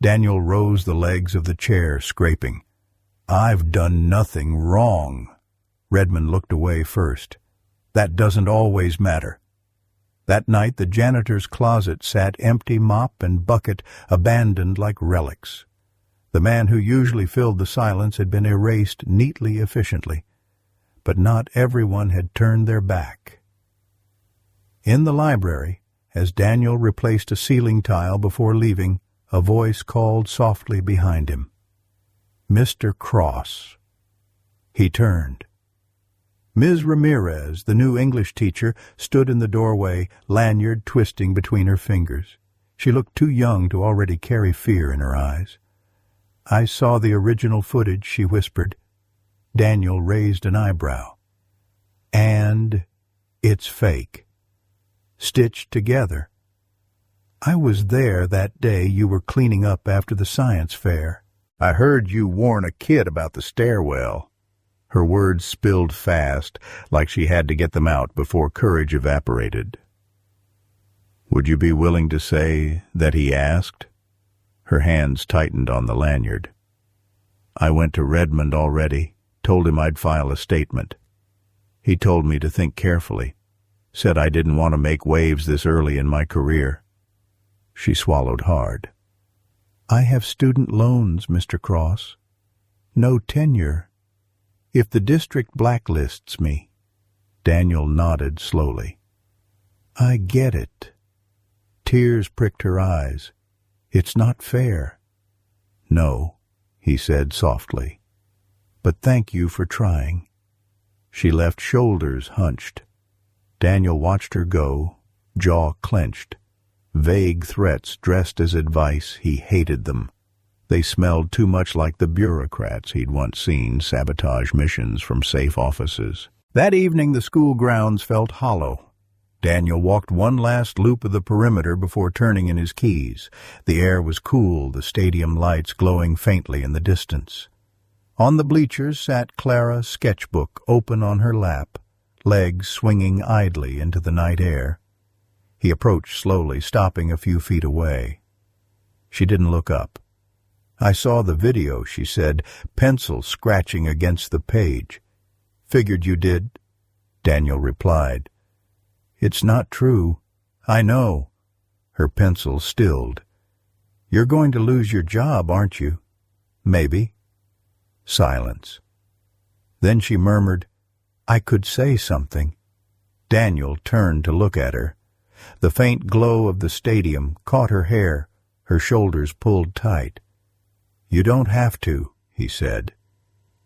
Daniel rose the legs of the chair, scraping. "I've done nothing wrong." Redmond looked away first. "That doesn't always matter." That night the janitor's closet sat empty, mop and bucket abandoned like relics. The man who usually filled the silence had been erased neatly, efficiently. But not everyone had turned their back. In the library, as Daniel replaced a ceiling tile before leaving, a voice called softly behind him. "Mr. Cross." He turned. Ms. Ramirez, the new English teacher, stood in the doorway, lanyard twisting between her fingers. She looked too young to already carry fear in her eyes. "I saw the original footage," she whispered. Daniel raised an eyebrow. "And it's fake. Stitched together. I was there that day you were cleaning up after the science fair. I heard you warn a kid about the stairwell." Her words spilled fast, like she had to get them out before courage evaporated. "Would you be willing to say that he asked?" Her hands tightened on the lanyard. "I went to Redmond already, told him I'd file a statement. He told me to think carefully, said I didn't want to make waves this early in my career." She swallowed hard. "I have student loans, Mr. Cross. No tenure. If the district blacklists me—" Daniel nodded slowly. "I get it." Tears pricked her eyes. "It's not fair." "No," he said softly. "But thank you for trying." She left, shoulders hunched. Daniel watched her go, jaw clenched. Vague threats dressed as advice, he hated them. They smelled too much like the bureaucrats he'd once seen sabotage missions from safe offices. That evening the school grounds felt hollow. Daniel walked one last loop of the perimeter before turning in his keys. The air was cool, the stadium lights glowing faintly in the distance. On the bleachers sat Clara, sketchbook open on her lap, legs swinging idly into the night air. He approached slowly, stopping a few feet away. She didn't look up. "I saw the video," she said, pencil scratching against the page. "Figured you did," Daniel replied. "It's not true. I know." Her pencil stilled. "You're going to lose your job, aren't you?" "Maybe." Silence. Then she murmured, "I could say something." Daniel turned to look at her. The faint glow of the stadium caught her hair, her shoulders pulled tight. "You don't have to," he said.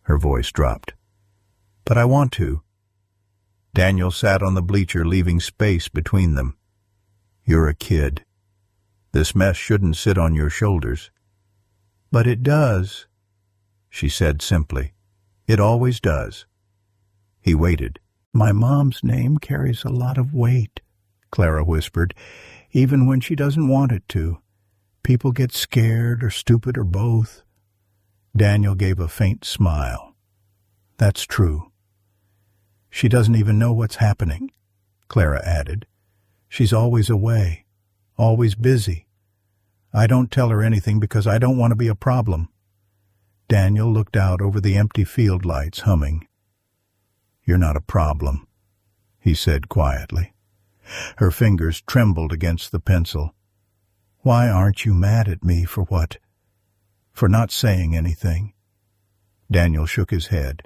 Her voice dropped. "But I want to." Daniel sat on the bleacher, leaving space between them. "You're a kid. This mess shouldn't sit on your shoulders." "But it does," she said simply. "It always does." He waited. "My mom's name carries a lot of weight," Clara whispered, "even when she doesn't want it to. People get scared or stupid or both." Daniel gave a faint smile. "That's true." "She doesn't even know what's happening," Clara added. "She's always away, always busy. I don't tell her anything because I don't want to be a problem." Daniel looked out over the empty field lights, humming. "You're not a problem," he said quietly. Her fingers trembled against the pencil. "Why aren't you mad at me for what? For not saying anything?" Daniel shook his head.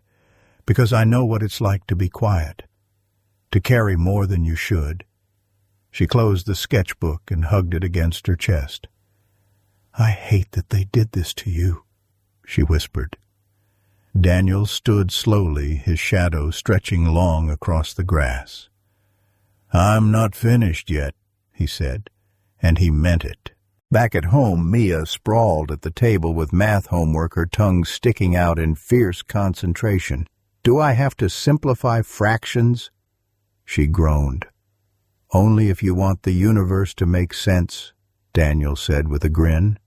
"Because I know what it's like to be quiet, to carry more than you should." She closed the sketchbook and hugged it against her chest. "I hate that they did this to you," she whispered. Daniel stood slowly, his shadow stretching long across the grass. "I'm not finished yet," he said, and he meant it. Back at home, Mia sprawled at the table with math homework, her tongue sticking out in fierce concentration. "Do I have to simplify fractions?" She groaned. "Only if you want the universe to make sense," Daniel said with a grin.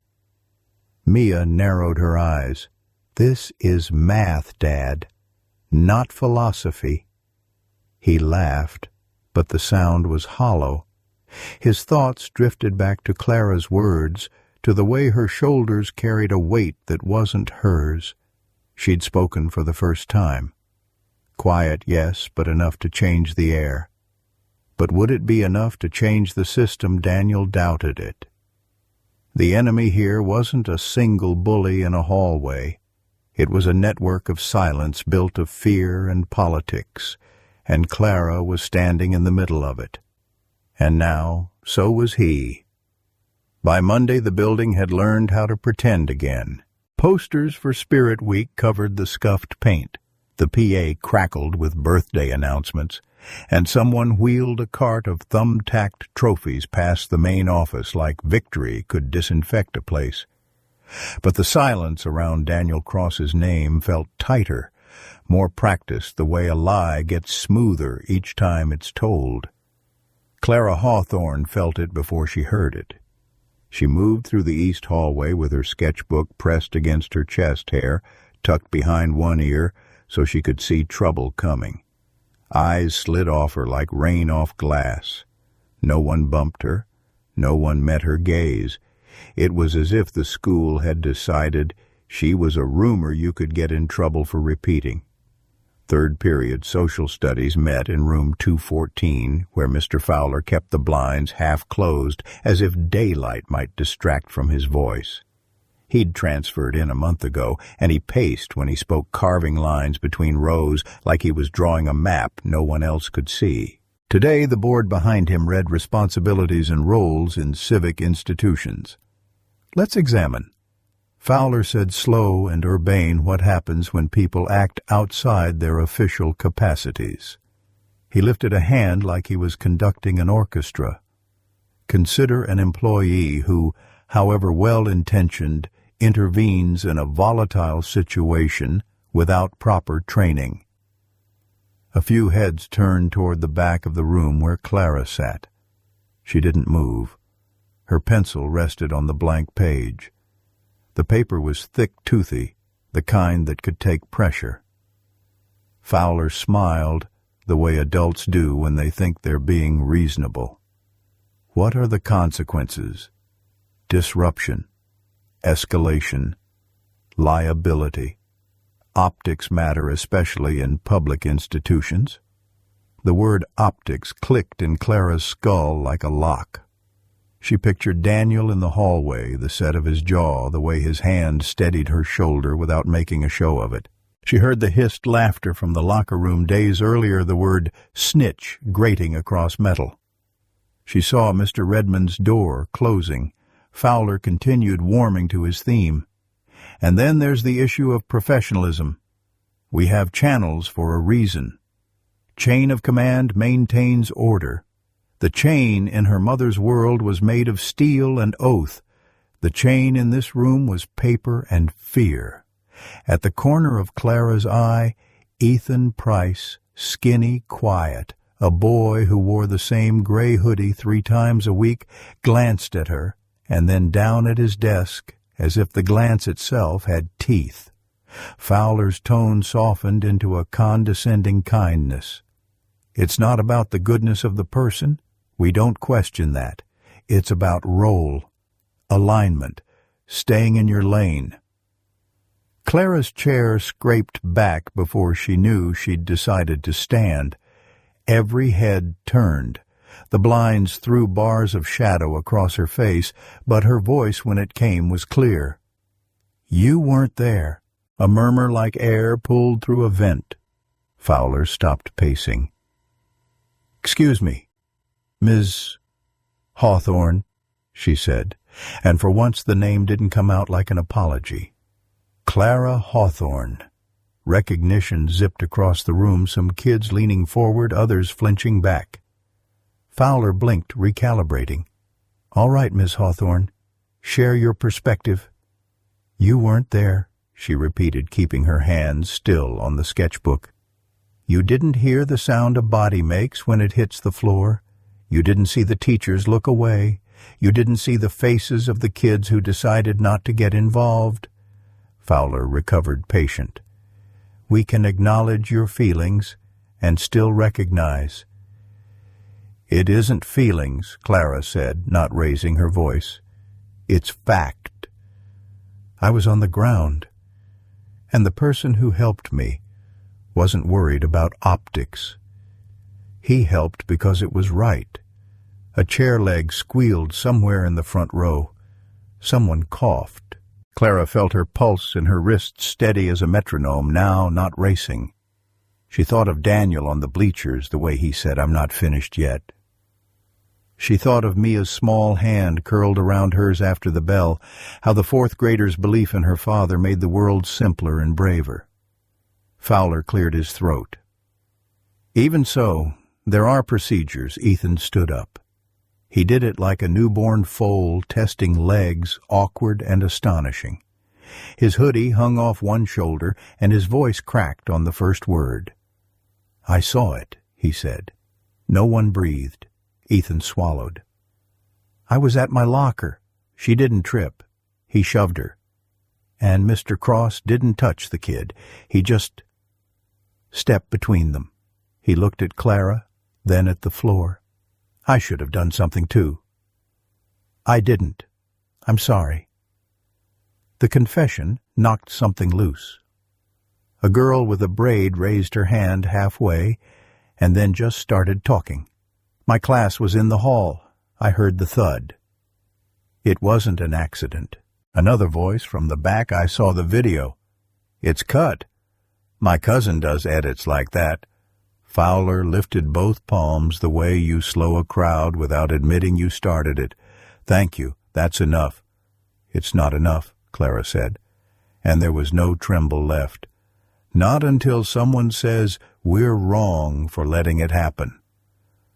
Mia narrowed her eyes. "This is math, Dad, not philosophy." He laughed, but the sound was hollow. His thoughts drifted back to Clara's words, to the way her shoulders carried a weight that wasn't hers. She'd spoken for the first time. Quiet, yes, but enough to change the air. But would it be enough to change the system? Daniel doubted it. The enemy here wasn't a single bully in a hallway. It was a network of silence built of fear and politics, and Clara was standing in the middle of it. And now, so was he. By Monday, the building had learned how to pretend again. Posters for Spirit Week covered the scuffed paint. The PA crackled with birthday announcements, and someone wheeled a cart of thumbtacked trophies past the main office like victory could disinfect a place. But the silence around Daniel Cross's name felt tighter, more practiced, the way a lie gets smoother each time it's told. Clara Hawthorne felt it before she heard it. She moved through the east hallway with her sketchbook pressed against her chest hair, tucked behind one ear so she could see trouble coming. Eyes slid off her like rain off glass. No one bumped her. No one met her gaze. It was as if the school had decided she was a rumor you could get in trouble for repeating. Third period social studies met in room 214, where Mr. Fowler kept the blinds half closed, as if daylight might distract from his voice. He'd transferred in a month ago, and he paced when he spoke, carving lines between rows like he was drawing a map no one else could see. Today, the board behind him read responsibilities and roles in civic institutions. "Let's examine." Fowler said, slow and urbane, what happens when people act outside their official capacities. He lifted a hand like he was conducting an orchestra. Consider an employee who, however well-intentioned, intervenes in a volatile situation without proper training. A few heads turned toward the back of the room where Clara sat. She didn't move. Her pencil rested on the blank page. The paper was thick-toothy, the kind that could take pressure. Fowler smiled the way adults do when they think they're being reasonable. What are the consequences? Disruption, escalation, liability. Optics matter, especially in public institutions. The word optics clicked in Clara's skull like a lock. She pictured Daniel in the hallway, the set of his jaw, the way his hand steadied her shoulder without making a show of it. She heard the hissed laughter from the locker room days earlier, the word snitch grating across metal. She saw Mr. Redmond's door closing. Fowler continued warming to his theme. And then there's the issue of professionalism. We have channels for a reason. Chain of command maintains order. The chain in her mother's world was made of steel and oath. The chain in this room was paper and fear. At the corner of Clara's eye, Ethan Price, skinny, quiet, a boy who wore the same gray hoodie 3 times a week, glanced at her and then down at his desk as if the glance itself had teeth. Fowler's tone softened into a condescending kindness. It's not about the goodness of the person. We don't question that. It's about role, alignment, staying in your lane. Clara's chair scraped back before she knew she'd decided to stand. Every head turned. The blinds threw bars of shadow across her face, but her voice when it came was clear. You weren't there. A murmur like air pulled through a vent. Fowler stopped pacing. Excuse me, Ms. Hawthorne, she said, and for once the name didn't come out like an apology. Clara Hawthorne. Recognition zipped across the room, some kids leaning forward, others flinching back. Fowler blinked, recalibrating. All right, Miss Hawthorne. Share your perspective. You weren't there, she repeated, keeping her hands still on the sketchbook. You didn't hear the sound a body makes when it hits the floor. You didn't see the teachers look away. You didn't see the faces of the kids who decided not to get involved. Fowler recovered patient. We can acknowledge your feelings and still recognize. It isn't feelings, Clara said, not raising her voice. It's fact. I was on the ground, and the person who helped me wasn't worried about optics. He helped because it was right. A chair leg squealed somewhere in the front row. Someone coughed. Clara felt her pulse in her wrist steady as a metronome, now not racing. She thought of Daniel on the bleachers, the way he said, I'm not finished yet. She thought of Mia's small hand curled around hers after the bell, how the 4th grader's belief in her father made the world simpler and braver. Fowler cleared his throat. Even so, there are procedures. Ethan stood up. He did it like a newborn foal testing legs, awkward and astonishing. His hoodie hung off one shoulder, and his voice cracked on the first word. I saw it, he said. No one breathed. Ethan swallowed. I was at my locker. She didn't trip. He shoved her. And Mr. Cross didn't touch the kid. He just stepped between them. He looked at Clara, then at the floor. I should have done something too. I didn't. I'm sorry. The confession knocked something loose. A girl with a braid raised her hand halfway and then just started talking. My class was in the hall. I heard the thud. It wasn't an accident. Another voice from the back. I saw the video. It's cut. My cousin does edits like that. Fowler lifted both palms the way you slow a crowd without admitting you started it. Thank you. That's enough. It's not enough, Clara said, and there was no tremble left. Not until someone says we're wrong for letting it happen.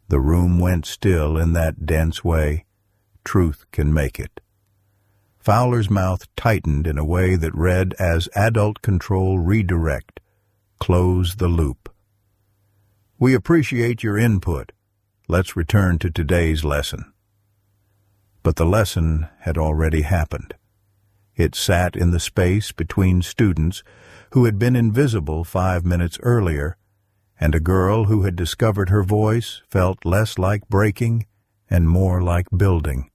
The room went still in that dense way. Truth can make it. Fowler's mouth tightened in a way that read as adult control redirect. Close the loop. We appreciate your input. Let's return to today's lesson. But the lesson had already happened. It sat in the space between students who had been invisible 5 minutes earlier, and a girl who had discovered her voice felt less like breaking and more like building.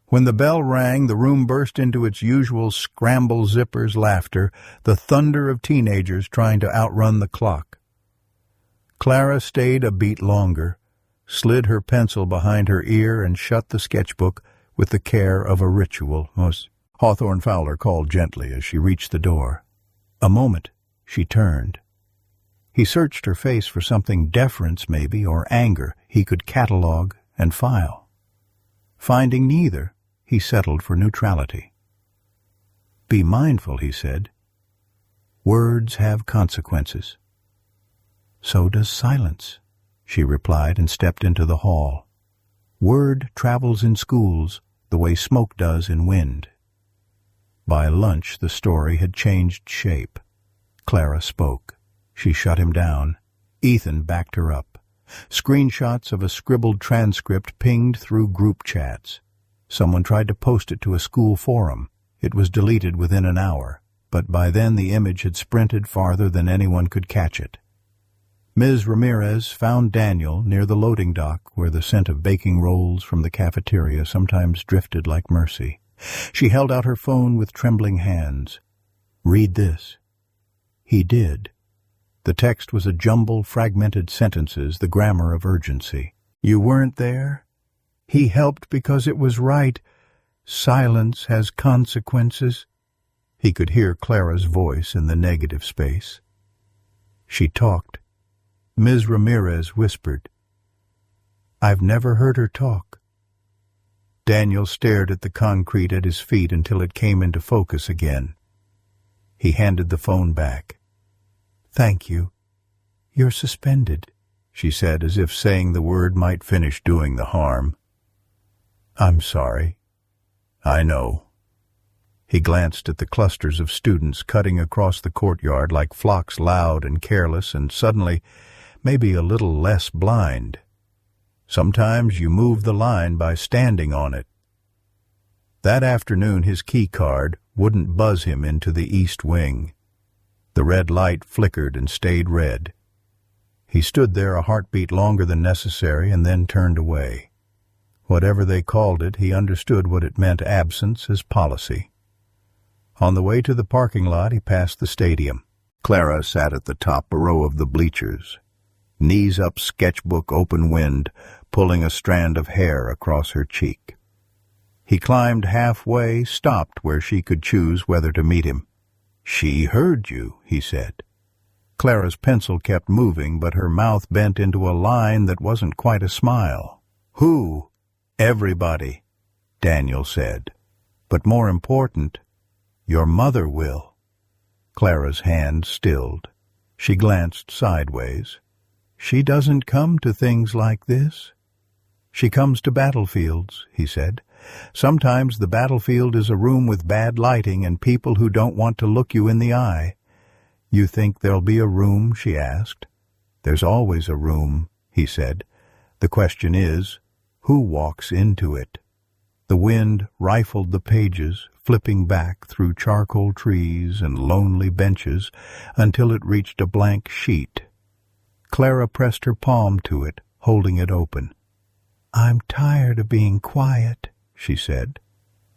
When the bell rang, the room burst into its usual scramble zippers laughter, the thunder of teenagers trying to outrun the clock. Clara stayed a beat longer, slid her pencil behind her ear, and shut the sketchbook with the care of a ritual. Hawthorne Fowler called gently as she reached the door. A moment, she turned. He searched her face for something deference, maybe, or anger he could catalogue and file. Finding neither, he settled for neutrality. Be mindful, he said. Words have consequences. So does silence, she replied and stepped into the hall. Word travels in schools the way smoke does in wind. By lunch, the story had changed shape. Clara spoke. She shut him down. Ethan backed her up. Screenshots of a scribbled transcript pinged through group chats. Someone tried to post it to a school forum. It was deleted within an hour, but by then the image had sprinted farther than anyone could catch it. Ms. Ramirez found Daniel near the loading dock where the scent of baking rolls from the cafeteria sometimes drifted like mercy. She held out her phone with trembling hands. Read this. He did. The text was a jumble, fragmented sentences, the grammar of urgency. You weren't there? He helped because it was right. Silence has consequences. He could hear Clara's voice in the negative space. She talked. Ms. Ramirez whispered. I've never heard her talk. Daniel stared at the concrete at his feet until it came into focus again. He handed the phone back. Thank you. You're suspended, she said, as if saying the word might finish doing the harm. I'm sorry. I know. He glanced at the clusters of students cutting across the courtyard like flocks, loud and careless, and suddenly maybe a little less blind. Sometimes you move the line by standing on it. That afternoon his key card wouldn't buzz him into the East Wing. The red light flickered and stayed red. He stood there a heartbeat longer than necessary and then turned away. Whatever they called it, he understood what it meant, absence as policy. On the way to the parking lot, he passed the stadium. Clara sat at the top row of the bleachers, knees up, sketchbook open wind, pulling a strand of hair across her cheek. He climbed halfway, stopped where she could choose whether to meet him. She heard you, he said. Clara's pencil kept moving, but her mouth bent into a line that wasn't quite a smile. Who? Everybody, Daniel said. But more important, your mother will. Clara's hand stilled. She glanced sideways. She doesn't come to things like this. She comes to battlefields, he said. Sometimes the battlefield is a room with bad lighting and people who don't want to look you in the eye. You think there'll be a room, she asked. There's always a room, he said. The question is, who walks into it? The wind rifled the pages, flipping back through charcoal trees and lonely benches until it reached a blank sheet. Clara pressed her palm to it, holding it open. I'm tired of being quiet, she said.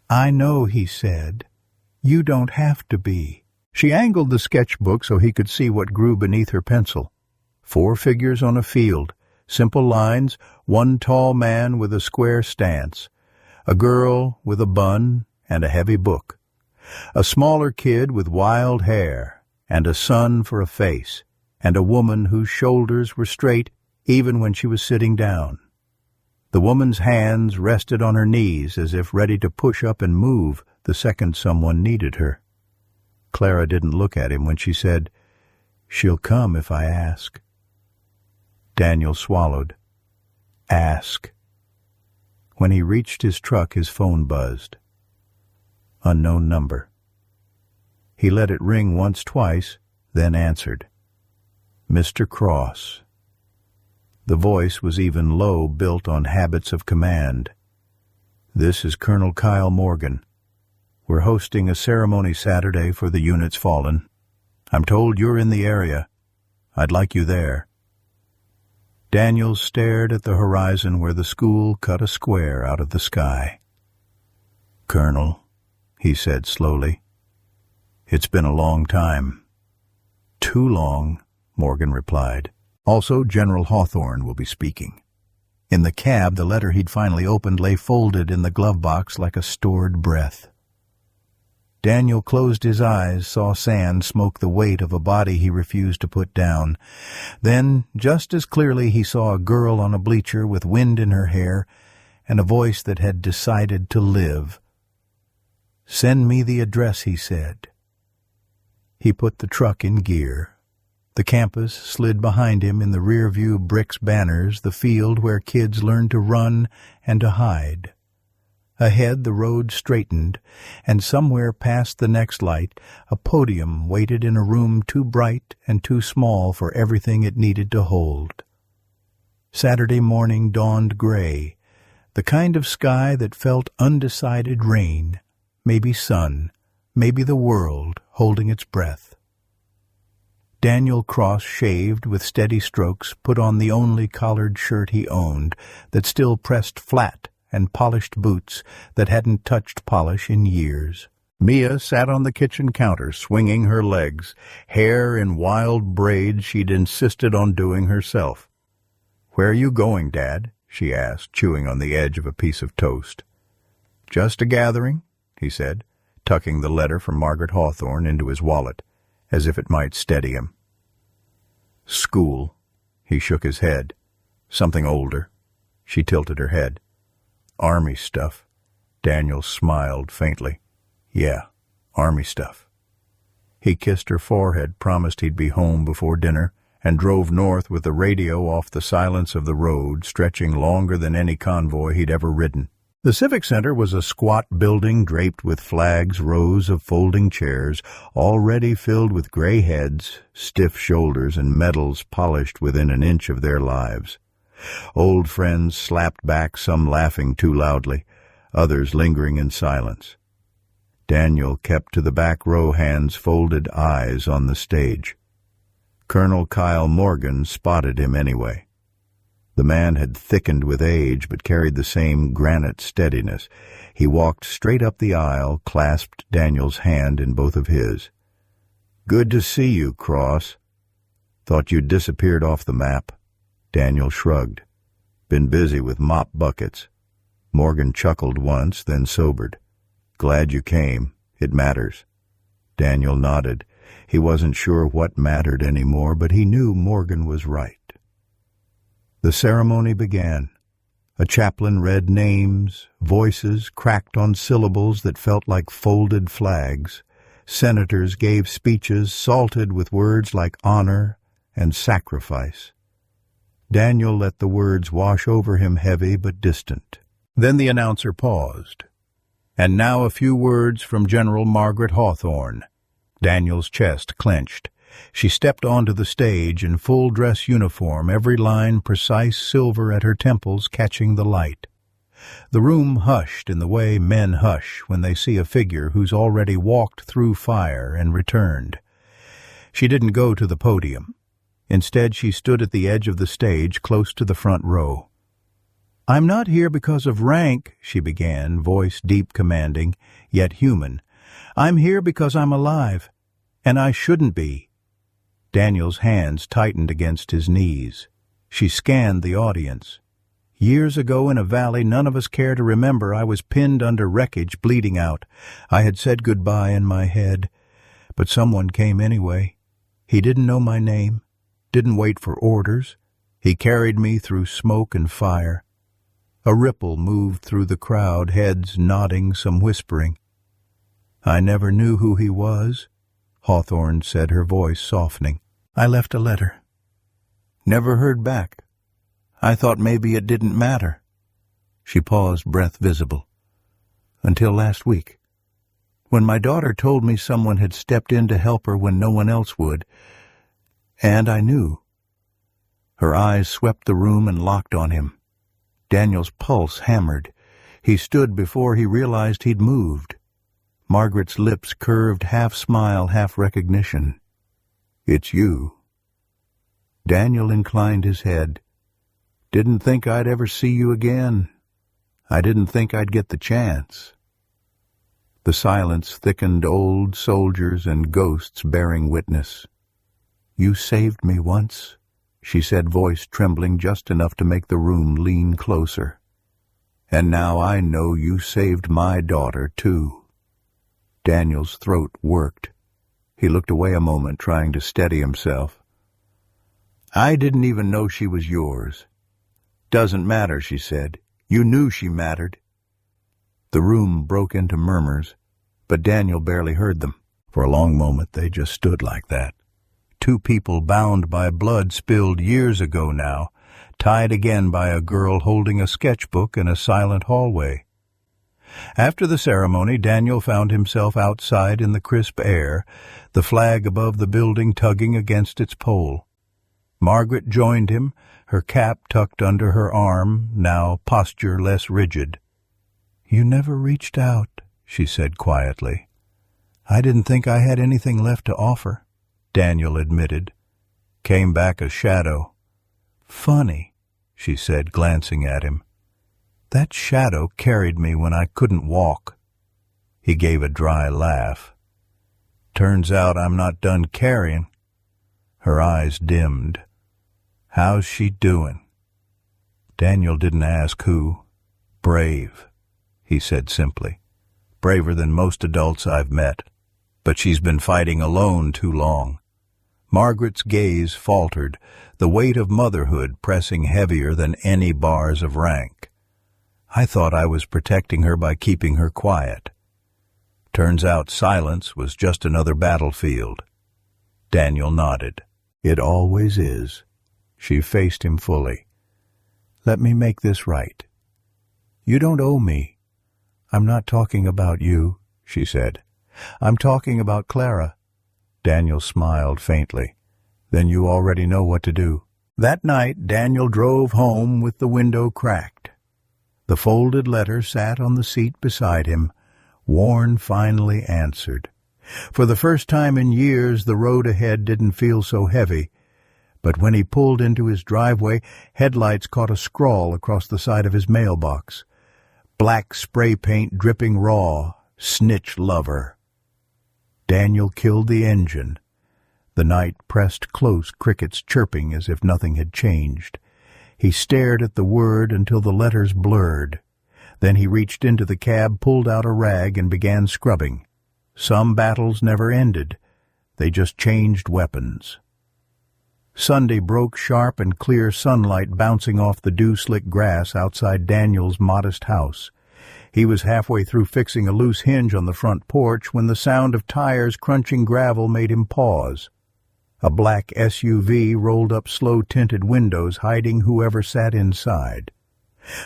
I know, he said. You don't have to be. She angled the sketchbook so he could see what grew beneath her pencil. 4 figures on a field, simple lines, one tall man with a square stance, a girl with a bun and a heavy book, a smaller kid with wild hair, and a sun for a face, and a woman whose shoulders were straight even when she was sitting down. The woman's hands rested on her knees as if ready to push up and move the second someone needed her. Clara didn't look at him when she said, She'll come if I ask. Daniel swallowed. Ask. When he reached his truck, his phone buzzed. Unknown number. He let it ring once, twice, then answered. Mr. Cross. The voice was even low, built on habits of command. "This is Colonel Kyle Morgan. We're hosting a ceremony Saturday for the unit's fallen. I'm told you're in the area. I'd like you there." Daniels stared at the horizon where the school cut a square out of the sky. "Colonel," he said slowly, "it's been a long time." "Too long," Morgan replied. "Also, General Hawthorne will be speaking." In the cab, the letter he'd finally opened lay folded in the glove box like a stored breath. Daniel closed his eyes, saw sand smoke the weight of a body he refused to put down. Then, just as clearly, he saw a girl on a bleacher with wind in her hair and a voice that had decided to live. "Send me the address," he said. He put the truck in gear. The campus slid behind him, in the rear view bricks banners, the field where kids learned to run and to hide. Ahead the road straightened, and somewhere past the next light a podium waited in a room too bright and too small for everything it needed to hold. Saturday morning dawned gray, the kind of sky that felt undecided rain, maybe sun, maybe the world holding its breath. Daniel cross-shaved with steady strokes, put on the only collared shirt he owned that still pressed flat, and polished boots that hadn't touched polish in years. Mia sat on the kitchen counter, swinging her legs, hair in wild braids she'd insisted on doing herself. "Where are you going, Dad?" she asked, chewing on the edge of a piece of toast. "Just a gathering," he said, tucking the letter from Margaret Hawthorne into his wallet, as if it might steady him. "School." He shook his head. "Something older." She tilted her head. "Army stuff." Daniel smiled faintly. "Yeah, Army stuff." He kissed her forehead, promised he'd be home before dinner, and drove north with the radio off the silence of the road, stretching longer than any convoy he'd ever ridden. The Civic Center was a squat building draped with flags, rows of folding chairs, already filled with gray heads, stiff shoulders, and medals polished within an inch of their lives. Old friends slapped back, some laughing too loudly, others lingering in silence. Daniel kept to the back row, hands folded, eyes on the stage. Colonel Kyle Morgan spotted him anyway. The man had thickened with age, but carried the same granite steadiness. He walked straight up the aisle, clasped Daniel's hand in both of his. "Good to see you, Cross. Thought you'd disappeared off the map." Daniel shrugged. "Been busy with mop buckets." Morgan chuckled once, then sobered. "Glad you came. It matters." Daniel nodded. He wasn't sure what mattered anymore, but he knew Morgan was right. The ceremony began. A chaplain read names, voices cracked on syllables that felt like folded flags. Senators gave speeches salted with words like honor and sacrifice. Daniel let the words wash over him, heavy but distant. Then the announcer paused. "And now a few words from General Margaret Hawthorne." Daniel's chest clenched. She stepped onto the stage in full dress uniform, every line precise silver at her temples catching the light. The room hushed in the way men hush when they see a figure who's already walked through fire and returned. She didn't go to the podium. Instead, she stood at the edge of the stage, close to the front row. "I'm not here because of rank," she began, voice deep commanding, yet human. "I'm here because I'm alive, and I shouldn't be." Daniel's hands tightened against his knees. She scanned the audience. "Years ago in a valley none of us care to remember, I was pinned under wreckage, bleeding out. I had said goodbye in my head, but someone came anyway. He didn't know my name. Didn't wait for orders. He carried me through smoke and fire." A ripple moved through the crowd, heads nodding, some whispering. "I never knew who he was," Hawthorne said, her voice softening. "I left a letter. Never heard back. I thought maybe it didn't matter." She paused, breath visible. "Until last week, when my daughter told me someone had stepped in to help her when no one else would. And I knew. Her eyes swept the room and locked on him. Daniel's pulse hammered. He stood before he realized he'd moved. Margaret's lips curved, half smile, half recognition. "It's you." Daniel inclined his head. "Didn't think I'd ever see you again. I didn't think I'd get the chance." The silence thickened, old soldiers and ghosts bearing witness. "You saved me once," she said, voice trembling just enough to make the room lean closer. "And now I know you saved my daughter, too." Daniel's throat worked. He looked away a moment, trying to steady himself. "I didn't even know she was yours." "Doesn't matter," she said. "You knew she mattered." The room broke into murmurs, but Daniel barely heard them. For a long moment they just stood like that. Two people bound by blood spilled years ago now, tied again by a girl holding a sketchbook in a silent hallway. After the ceremony, Daniel found himself outside in the crisp air, the flag above the building tugging against its pole. Margaret joined him, her cap tucked under her arm, now posture less rigid. "You never reached out," she said quietly. "I didn't think I had anything left to offer," Daniel admitted. "Came back a shadow." "Funny," she said, glancing at him. "That shadow carried me when I couldn't walk." He gave a dry laugh. "Turns out I'm not done carrying." Her eyes dimmed. "How's she doing?" Daniel didn't ask who. "Brave," he said simply. "Braver than most adults I've met. But she's been fighting alone too long." Margaret's gaze faltered, the weight of motherhood pressing heavier than any bars of rank. "I thought I was protecting her by keeping her quiet." Turns out silence was just another battlefield. Daniel nodded. "It always is." She faced him fully. "Let me make this right. You don't owe me. I'm not talking about you," she said. "I'm talking about Clara." Daniel smiled faintly. "Then you already know what to do." That night, Daniel drove home with the window cracked. The folded letter sat on the seat beside him. Warren finally answered. For the first time in years, the road ahead didn't feel so heavy. But when he pulled into his driveway, headlights caught a scrawl across the side of his mailbox. Black spray paint dripping raw. "Snitch lover." Daniel killed the engine. The night pressed close, crickets chirping as if nothing had changed. He stared at the word until the letters blurred. Then he reached into the cab, pulled out a rag, and began scrubbing. Some battles never ended. They just changed weapons. Sunday broke, sharp and clear sunlight bouncing off the dew-slick grass outside Daniel's modest house. He was halfway through fixing a loose hinge on the front porch when the sound of tires crunching gravel made him pause. A black SUV rolled up slow-tinted windows, hiding whoever sat inside.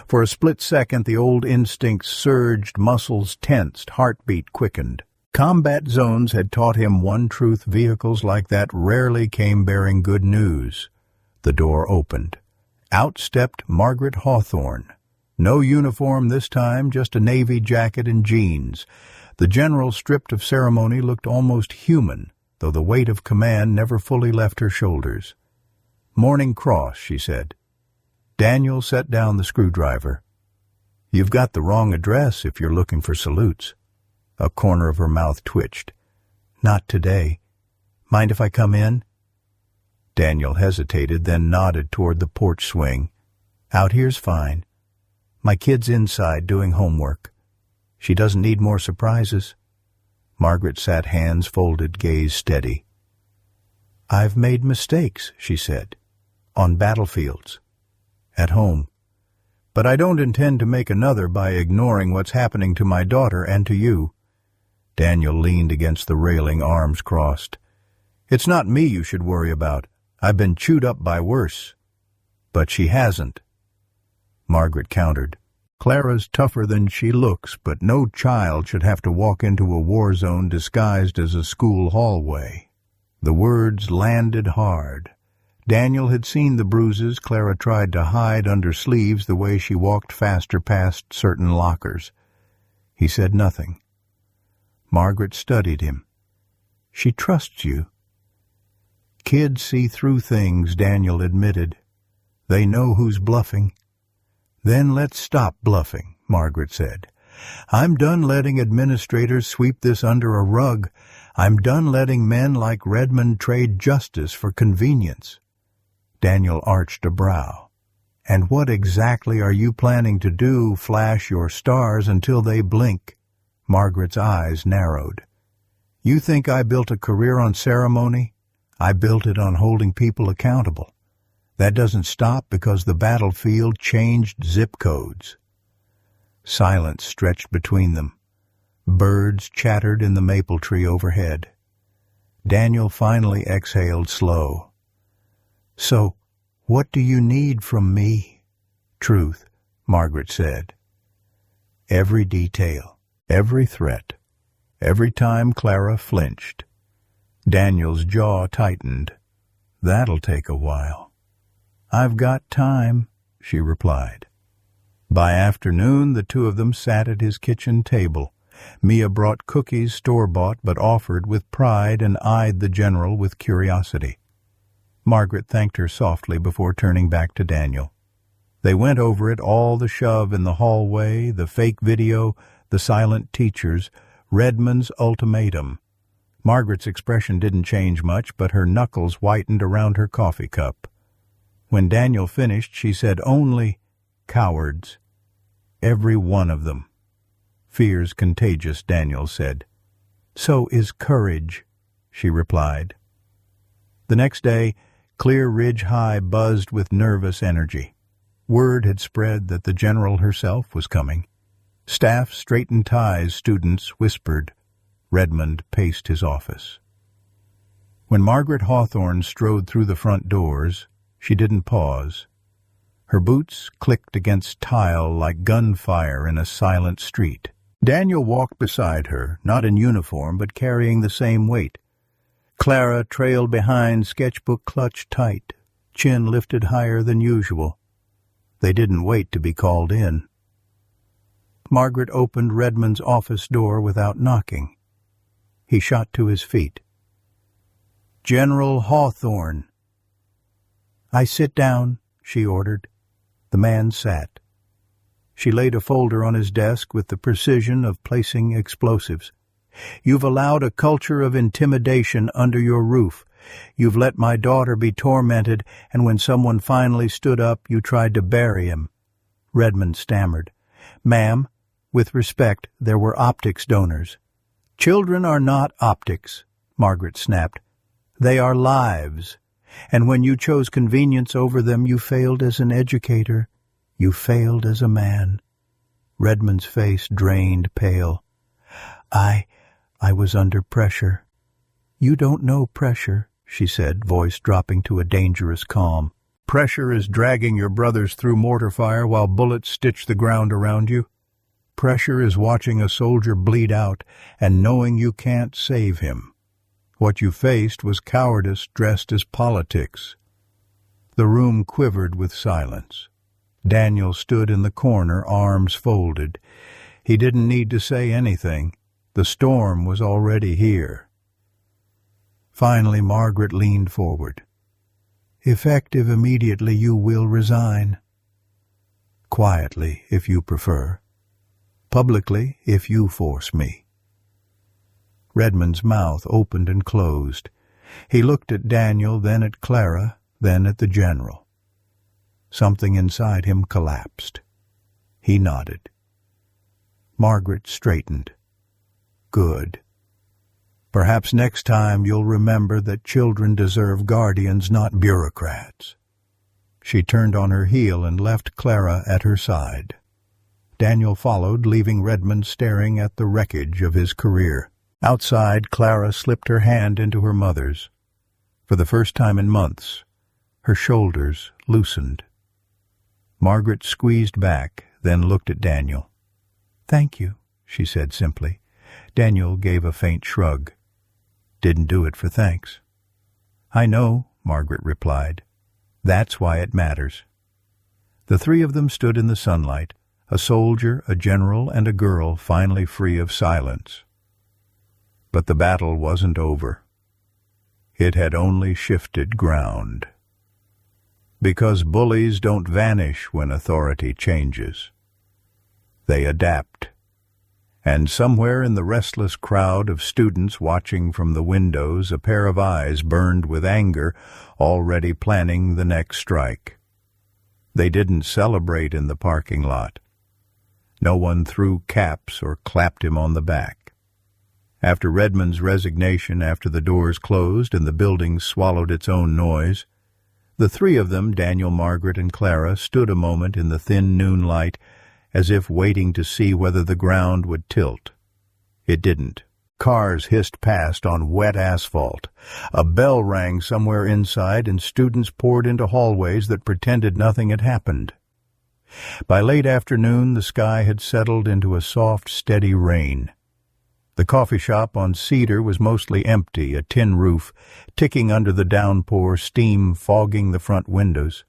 For a split second, the old instincts surged, muscles tensed, heartbeat quickened. Combat zones had taught him one truth: vehicles like that rarely came bearing good news. The door opened. Out stepped Margaret Hawthorne. No uniform this time, just a navy jacket and jeans. The general, stripped of ceremony, looked almost human, though the weight of command never fully left her shoulders. "Morning Cross," she said. Daniel set down the screwdriver. "You've got the wrong address if you're looking for salutes." A corner of her mouth twitched. "Not today. Mind if I come in?" Daniel hesitated, then nodded toward the porch swing. "Out here's fine. My kid's inside doing homework. She doesn't need more surprises." Margaret sat hands folded, gaze steady. "I've made mistakes," she said. "On battlefields. At home. But I don't intend to make another by ignoring what's happening to my daughter and to you." Daniel leaned against the railing, arms crossed. "It's not me you should worry about. I've been chewed up by worse." "But she hasn't." Margaret countered. "Clara's tougher than she looks, but no child should have to walk into a war zone disguised as a school hallway." The words landed hard. Daniel had seen the bruises Clara tried to hide under sleeves the way she walked faster past certain lockers. He said nothing. Margaret studied him. "She trusts you." "Kids see through things," Daniel admitted. "They know who's bluffing." "Then let's stop bluffing," Margaret said. "I'm done letting administrators sweep this under a rug. I'm done letting men like Redmond trade justice for convenience." Daniel arched a brow. "And what exactly are you planning to do, flash your stars until they blink?" Margaret's eyes narrowed. "You think I built a career on ceremony? I built it on holding people accountable. That doesn't stop because the battlefield changed zip codes." Silence stretched between them. Birds chattered in the maple tree overhead. Daniel finally exhaled slow. "So, what do you need from me?" "Truth," Margaret said. Every detail, every threat, every time Clara flinched. Daniel's jaw tightened. "That'll take a while." "I've got time," she replied. By afternoon, the two of them sat at his kitchen table. Mia brought cookies store-bought but offered with pride and eyed the general with curiosity. Margaret thanked her softly before turning back to Daniel. They went over it all, the shove in the hallway, the fake video, the silent teachers, Redmond's ultimatum. Margaret's expression didn't change much, but her knuckles whitened around her coffee cup. When Daniel finished, she said only, "Cowards. Every one of them." "Fear's contagious," Daniel said. "So is courage," she replied. The next day, Clear Ridge High buzzed with nervous energy. Word had spread that the general herself was coming. Staff straightened ties, students whispered. Redmond paced his office. When Margaret Hawthorne strode through the front doors, she didn't pause. Her boots clicked against tile like gunfire in a silent street. Daniel walked beside her, not in uniform, but carrying the same weight. Clara trailed behind, sketchbook clutched tight, chin lifted higher than usual. They didn't wait to be called in. Margaret opened Redmond's office door without knocking. He shot to his feet. "General Hawthorne." "I sit down," she ordered. The man sat. She laid a folder on his desk with the precision of placing explosives. "You've allowed a culture of intimidation under your roof. You've let my daughter be tormented, and when someone finally stood up, you tried to bury him." Redmond stammered. "Ma'am, with respect, there were optics donors." "Children are not optics," Margaret snapped. "They are lives. And when you chose convenience over them, you failed as an educator. You failed as a man." Redmond's face drained pale. I was under pressure." "You don't know pressure," she said, voice dropping to a dangerous calm. "Pressure is dragging your brothers through mortar fire while bullets stitch the ground around you. Pressure is watching a soldier bleed out and knowing you can't save him. What you faced was cowardice dressed as politics." The room quivered with silence. Daniel stood in the corner, arms folded. He didn't need to say anything. The storm was already here. Finally, Margaret leaned forward. "Effective immediately, you will resign." "Quietly, if you prefer. Publicly, if you force me." Redmond's mouth opened and closed. He looked at Daniel, then at Clara, then at the general. Something inside him collapsed. He nodded. Margaret straightened. "Good. Perhaps next time you'll remember that children deserve guardians, not bureaucrats." She turned on her heel and left Clara at her side. Daniel followed, leaving Redmond staring at the wreckage of his career. Outside, Clara slipped her hand into her mother's. For the first time in months, her shoulders loosened. Margaret squeezed back, then looked at Daniel. "Thank you," she said simply. Daniel gave a faint shrug. "Didn't do it for thanks." "I know," Margaret replied. That's why it matters. The three of them stood in the sunlight, a soldier, a general, and a girl finally free of silence. But the battle wasn't over. It had only shifted ground. Because bullies don't vanish when authority changes. They adapt. And somewhere in the restless crowd of students watching from the windows, a pair of eyes burned with anger, already planning the next strike. They didn't celebrate in the parking lot. No one threw caps or clapped him on the back. After Redmond's resignation, after the doors closed and the building swallowed its own noise, the three of them, Daniel, Margaret, and Clara, stood a moment in the thin noon light, as if waiting to see whether the ground would tilt. It didn't. Cars hissed past on wet asphalt. A bell rang somewhere inside, and students poured into hallways that pretended nothing had happened. By late afternoon, the sky had settled into a soft, steady rain. The coffee shop on Cedar was mostly empty, a tin roof, ticking under the downpour, steam fogging the front windows.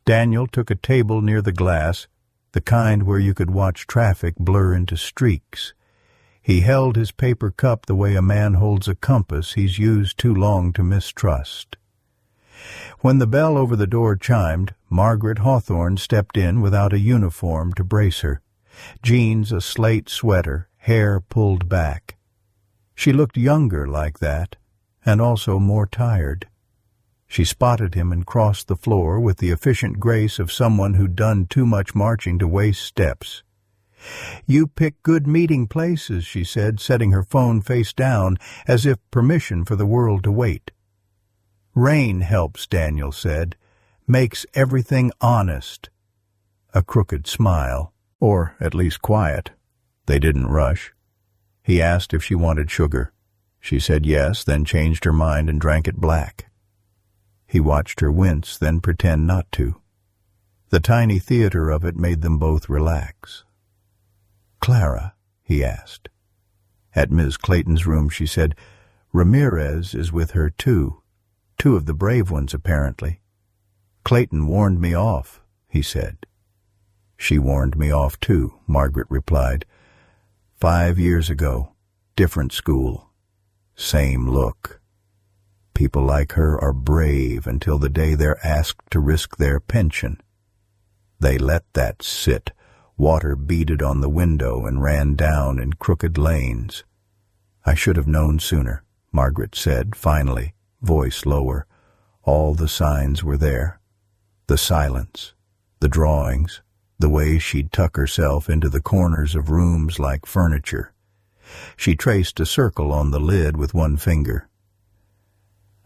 Daniel took a table near the glass, the kind where you could watch traffic blur into streaks. He held his paper cup the way a man holds a compass he's used too long to mistrust. When the bell over the door chimed, Margaret Hawthorne stepped in without a uniform to brace her. Jeans, a slate sweater, hair pulled back. She looked younger like that, and also more tired. She spotted him and crossed the floor with the efficient grace of someone who'd done too much marching to waste steps. "You pick good meeting places," she said, setting her phone face down, as if permission for the world to wait. "Rain helps," Daniel said. "Makes everything honest." A crooked smile, or at least quiet. They didn't rush. He asked if she wanted sugar. She said yes, then changed her mind and drank it black. He watched her wince, then pretend not to. The tiny theater of it made them both relax. "Clara?" he asked. At Ms. Clayton's room, she said, "Ramirez is with her too. Two of the brave ones, apparently. Clayton warned me off," he said. "She warned me off too," Margaret replied. 5 years ago, different school, same look. People like her are brave until the day they're asked to risk their pension. They let that sit. Water beaded on the window and ran down in crooked lanes. "I should have known sooner," Margaret said, finally, voice lower. All the signs were there. The silence, the drawings, the way she'd tuck herself into the corners of rooms like furniture. She traced a circle on the lid with one finger.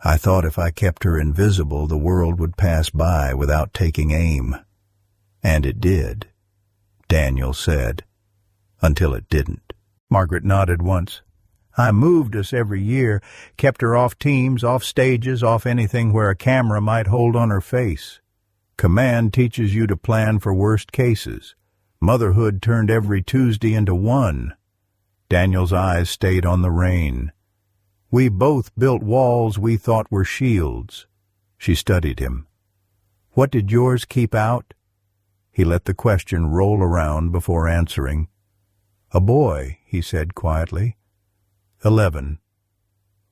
"I thought if I kept her invisible, the world would pass by without taking aim." And it did, Daniel said, until it didn't. Margaret nodded once. "I moved us every year, kept her off teams, off stages, off anything where a camera might hold on her face. Command teaches you to plan for worst cases. Motherhood turned every Tuesday into one." Daniel's eyes stayed on the rain. "We both built walls we thought were shields." She studied him. "What did yours keep out?" He let the question roll around before answering. "A boy," he said quietly. 11.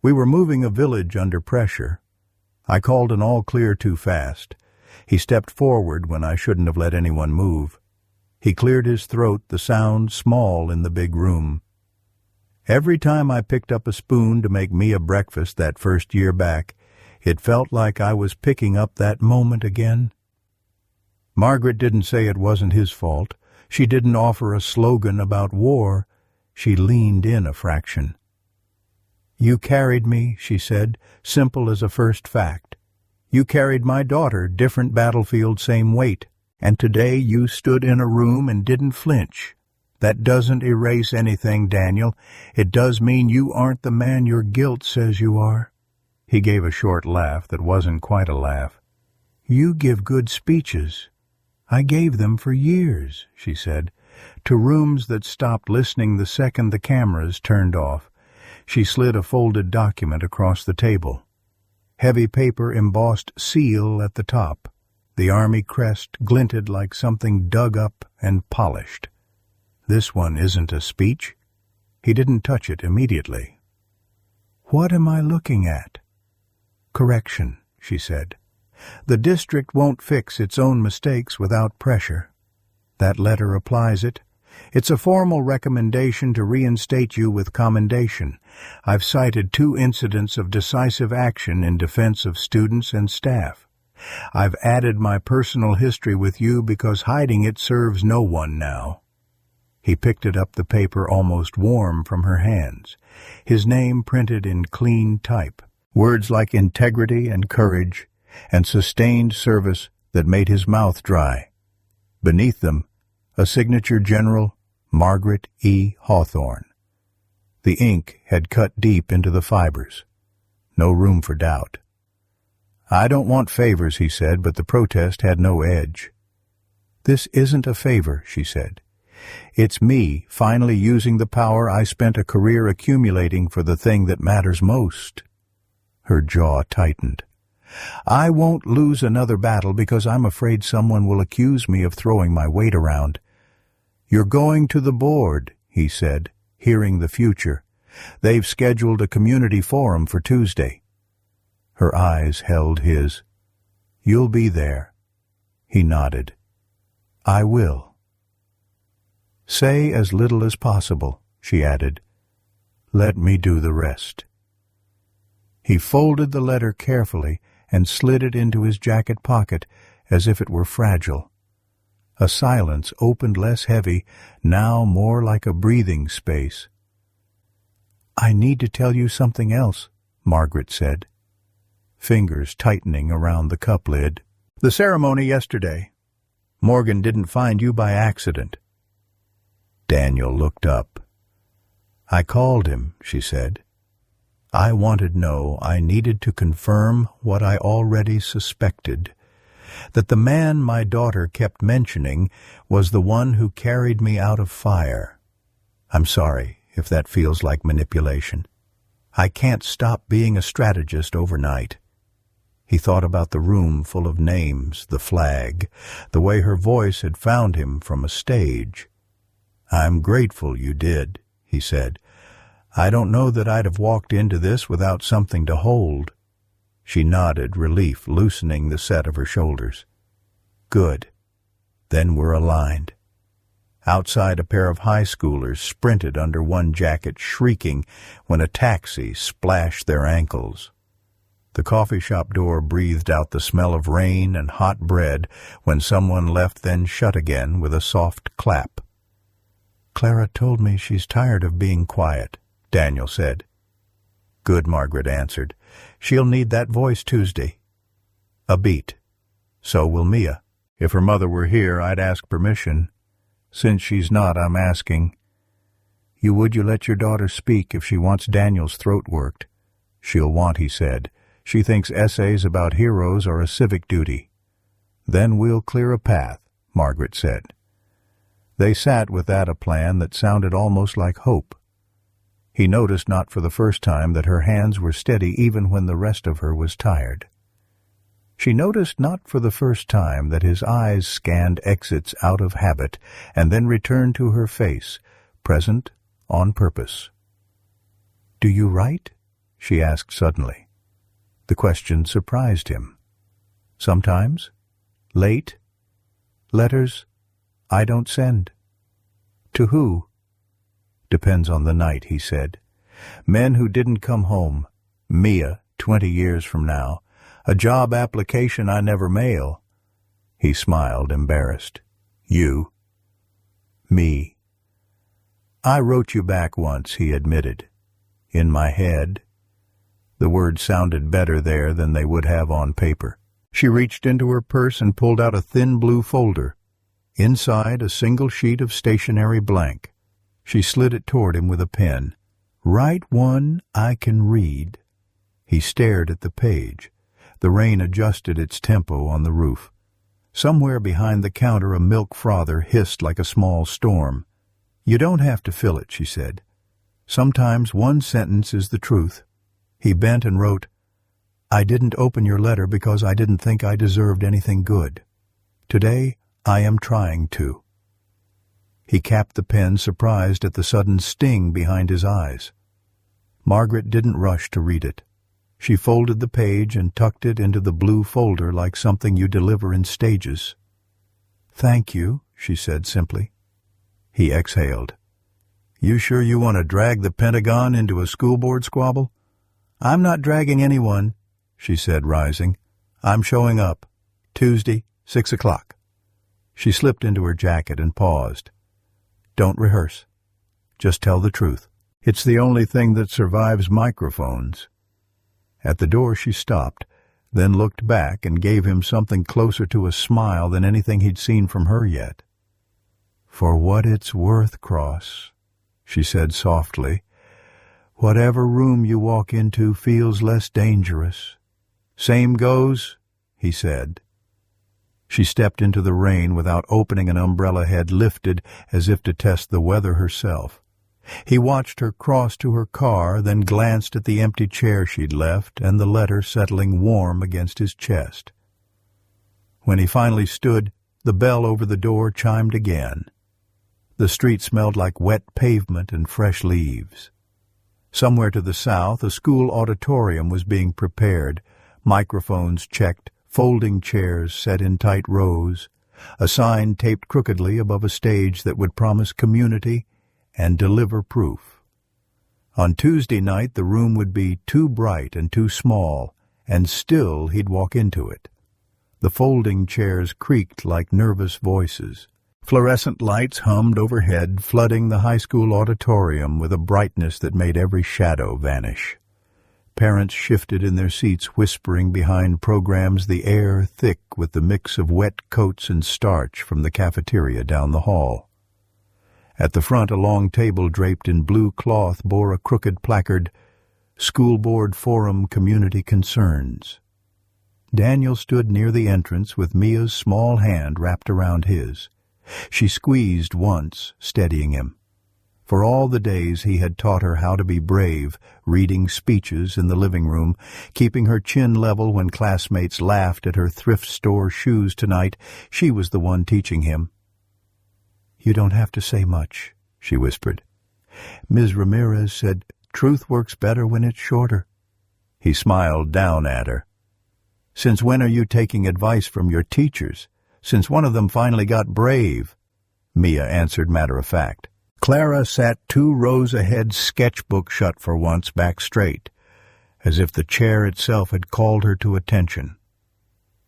We were moving a village under pressure. I called an all-clear too fast. He stepped forward when I shouldn't have let anyone move. He cleared his throat, the sound small in the big room. Every time I picked up a spoon to make Mia breakfast that first year back, it felt like I was picking up that moment again. Margaret didn't say it wasn't his fault. She didn't offer a slogan about war. She leaned in a fraction. "You carried me," she said, simple as a first fact. "You carried my daughter, different battlefield, same weight. And today you stood in a room and didn't flinch. That doesn't erase anything, Daniel. It does mean you aren't the man your guilt says you are." He gave a short laugh that wasn't quite a laugh. "You give good speeches." "I gave them for years," she said, to rooms that stopped listening the second the cameras turned off. She slid a folded document across the table. heavy paper embossed seal at the top. The Army crest glinted like something dug up and polished. This one isn't a speech. He didn't touch it immediately. What am I looking at? Correction, she said. The district won't fix its own mistakes without pressure. That letter applies it. It's a formal recommendation to reinstate you with commendation. I've cited 2 incidents of decisive action in defense of students and staff. I've added my personal history with you because hiding it serves no one now. He picked it up, the paper almost warm from her hands. His name printed in clean type. Words like integrity and courage and sustained service that made his mouth dry. Beneath them, a signature, General Margaret E. Hawthorne. The ink had cut deep into the fibers. No room for doubt. I don't want favors, he said, but the protest had no edge. This isn't a favor, she said. It's me finally using the power I spent a career accumulating for the thing that matters most. Her jaw tightened. I won't lose another battle because I'm afraid someone will accuse me of throwing my weight around. You're going to the board, he said, hearing the future. They've scheduled a community forum for Tuesday. Her eyes held his. You'll be there. He nodded. I will. Say as little as possible, she added. Let me do the rest. He folded the letter carefully and slid it into his jacket pocket as if it were fragile. A silence opened, less heavy, now more like a breathing space. I need to tell you something else, Margaret said, fingers tightening around the cup lid. The ceremony yesterday. Morgan didn't find you by accident. Daniel looked up. I called him, she said. I wanted to know. I needed to confirm what I already suspected, that the man my daughter kept mentioning was the one who carried me out of fire. I'm sorry if that feels like manipulation. I can't stop being a strategist overnight. He thought about the room full of names, the flag, the way her voice had found him from a stage. I'm grateful you did, he said. I don't know that I'd have walked into this without something to hold. She nodded, relief loosening the set of her shoulders. Good. Then we're aligned. Outside, a pair of high schoolers sprinted under one jacket, shrieking when a taxi splashed their ankles. The coffee shop door breathed out the smell of rain and hot bread when someone left, then shut again with a soft clap. Clara told me she's tired of being quiet, Daniel said. Good, Margaret answered. She'll need that voice Tuesday. A beat. So will Mia. If her mother were here, I'd ask permission. Since she's not, I'm asking. Would you let your daughter speak if she wants Daniel's throat worked? She'll want, he said. She thinks essays about heroes are a civic duty. Then we'll clear a path, Margaret said. They sat with that a plan that sounded almost like hope. He noticed not for the first time that her hands were steady even when the rest of her was tired. She noticed not for the first time that his eyes scanned exits out of habit and then returned to her face, present on purpose. Do you write? She asked suddenly. The question surprised him. Sometimes. Late. Letters I don't send. To who? Depends on the night, he said. Men who didn't come home. Mia, 20 years from now. A job application I never mail. He smiled, embarrassed. You. Me. I wrote you back once, he admitted. In my head. The words sounded better there than they would have on paper. She reached into her purse and pulled out a thin blue folder. Inside, a single sheet of stationery blank. She slid it toward him with a pen. Write one I can read. He stared at the page. The rain adjusted its tempo on the roof. Somewhere behind the counter a milk frother hissed like a small storm. You don't have to fill it, she said. Sometimes one sentence is the truth. He bent and wrote, I didn't open your letter because I didn't think I deserved anything good. Today, I am trying to." He capped the pen, surprised at the sudden sting behind his eyes. Margaret didn't rush to read it. She folded the page and tucked it into the blue folder like something you deliver in stages. "Thank you," she said simply. He exhaled. "You sure you want to drag the Pentagon into a school board squabble?" "I'm not dragging anyone," she said, rising. "I'm showing up. Tuesday, 6 o'clock. She slipped into her jacket and paused. "Don't rehearse. Just tell the truth. It's the only thing that survives microphones." At the door she stopped, then looked back and gave him something closer to a smile than anything he'd seen from her yet. "For what it's worth, Cross," she said softly, "whatever room you walk into feels less dangerous." "Same goes," he said. She stepped into the rain without opening an umbrella head lifted as if to test the weather herself. He watched her cross to her car, then glanced at the empty chair she'd left and the letter settling warm against his chest. When he finally stood, the bell over the door chimed again. The street smelled like wet pavement and fresh leaves. Somewhere to the south, a school auditorium was being prepared, microphones checked, folding chairs set in tight rows, a sign taped crookedly above a stage that would promise community and deliver proof. On Tuesday night the room would be too bright and too small, and still he'd walk into it. The folding chairs creaked like nervous voices. Fluorescent lights hummed overhead, flooding the high school auditorium with a brightness that made every shadow vanish. Parents shifted in their seats, whispering behind programs, the air thick with the mix of wet coats and starch from the cafeteria down the hall. At the front, a long table draped in blue cloth bore a crooked placard, "School Board Forum Community Concerns." Daniel stood near the entrance with Mia's small hand wrapped around his. She squeezed once, steadying him. For all the days he had taught her how to be brave, reading speeches in the living room, keeping her chin level when classmates laughed at her thrift store shoes tonight, she was the one teaching him. "You don't have to say much," she whispered. "Ms. Ramirez said truth works better when it's shorter." He smiled down at her. "Since when are you taking advice from your teachers? Since one of them finally got brave?" Mia answered matter-of-fact. Clara sat 2 rows ahead, sketchbook shut for once, back straight, as if the chair itself had called her to attention.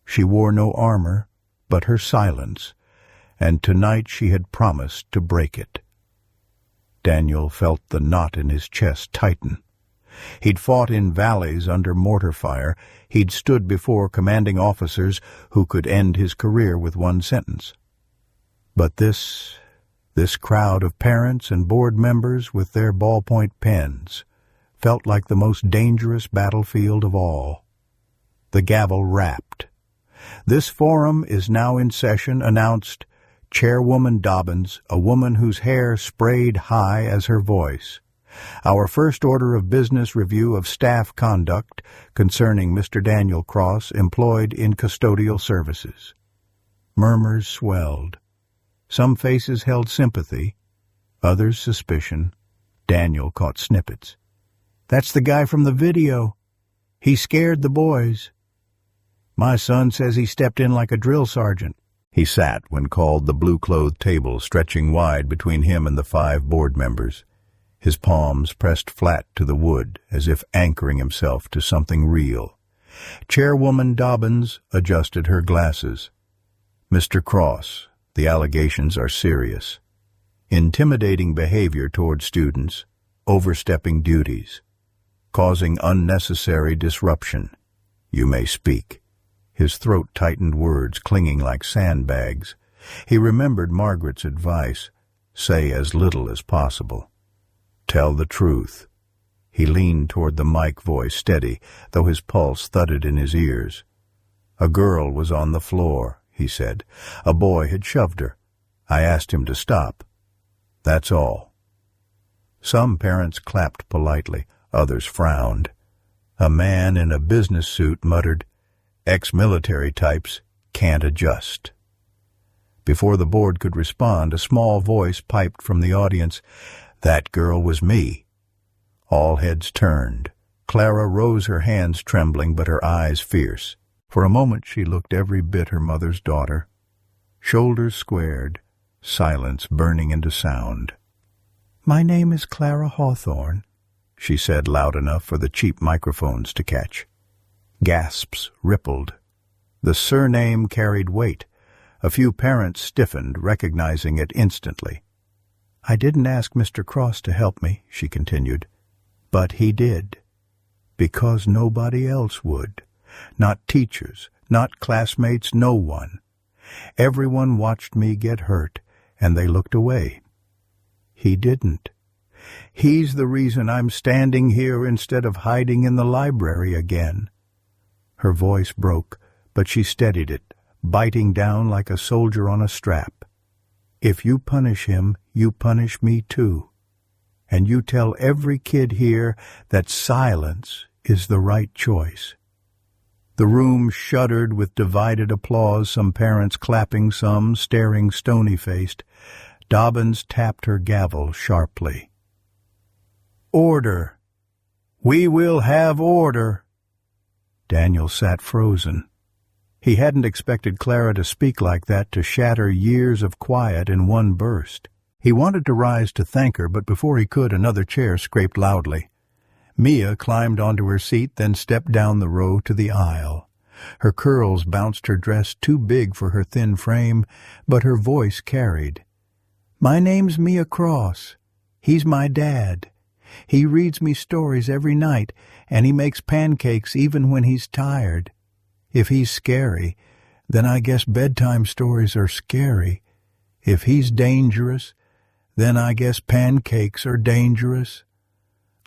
She wore no armor, but her silence, and tonight she had promised to break it. Daniel felt the knot in his chest tighten. He'd fought in valleys under mortar fire. He'd stood before commanding officers who could end his career with one sentence. But this crowd of parents and board members with their ballpoint pens felt like the most dangerous battlefield of all. The gavel rapped. "This forum is now in session," announced Chairwoman Dobbins, a woman whose hair sprayed high as her voice. "Our first order of business review of staff conduct concerning Mr. Daniel Cross, employed in custodial services." Murmurs swelled. Some faces held sympathy, others suspicion. Daniel caught snippets. "That's the guy from the video. He scared the boys. My son says he stepped in like a drill sergeant." He sat when called the blue-clothed table, stretching wide between him and the 5 board members, his palms pressed flat to the wood as if anchoring himself to something real. Chairwoman Dobbins adjusted her glasses. "Mr. Cross, the allegations are serious. Intimidating behavior toward students, overstepping duties, causing unnecessary disruption. You may speak." His throat tightened, words clinging like sandbags. He remembered Margaret's advice, say as little as possible. Tell the truth. He leaned toward the mic, voice steady, though his pulse thudded in his ears. "A girl was on the floor," he said. "A boy had shoved her. I asked him to stop. That's all." Some parents clapped politely, others frowned. A man in a business suit muttered, "Ex-military types can't adjust." Before the board could respond, a small voice piped from the audience, "That girl was me." All heads turned. Clara rose, her hands trembling, but her eyes fierce. For a moment she looked every bit her mother's daughter. Shoulders squared, silence burning into sound. "My name is Clara Hawthorne," she said loud enough for the cheap microphones to catch. Gasps rippled. The surname carried weight. A few parents stiffened, recognizing it instantly. "I didn't ask Mr. Cross to help me," she continued, "but he did. Because nobody else would. Not teachers, not classmates, no one. Everyone watched me get hurt, and they looked away. He didn't. He's the reason I'm standing here instead of hiding in the library again." Her voice broke, but she steadied it, biting down like a soldier on a strap. "If you punish him, you punish me too. And you tell every kid here that silence is the right choice." The room shuddered with divided applause, some parents clapping, some staring stony-faced. Dobbins tapped her gavel sharply. "Order! We will have order!" Daniel sat frozen. He hadn't expected Clara to speak like that, to shatter years of quiet in one burst. He wanted to rise to thank her, but before he could, another chair scraped loudly. Mia climbed onto her seat, then stepped down the row to the aisle. Her curls bounced her dress too big for her thin frame, but her voice carried. "My name's Mia Cross. He's my dad. He reads me stories every night, and he makes pancakes even when he's tired. If he's scary, then I guess bedtime stories are scary. If he's dangerous, then I guess pancakes are dangerous."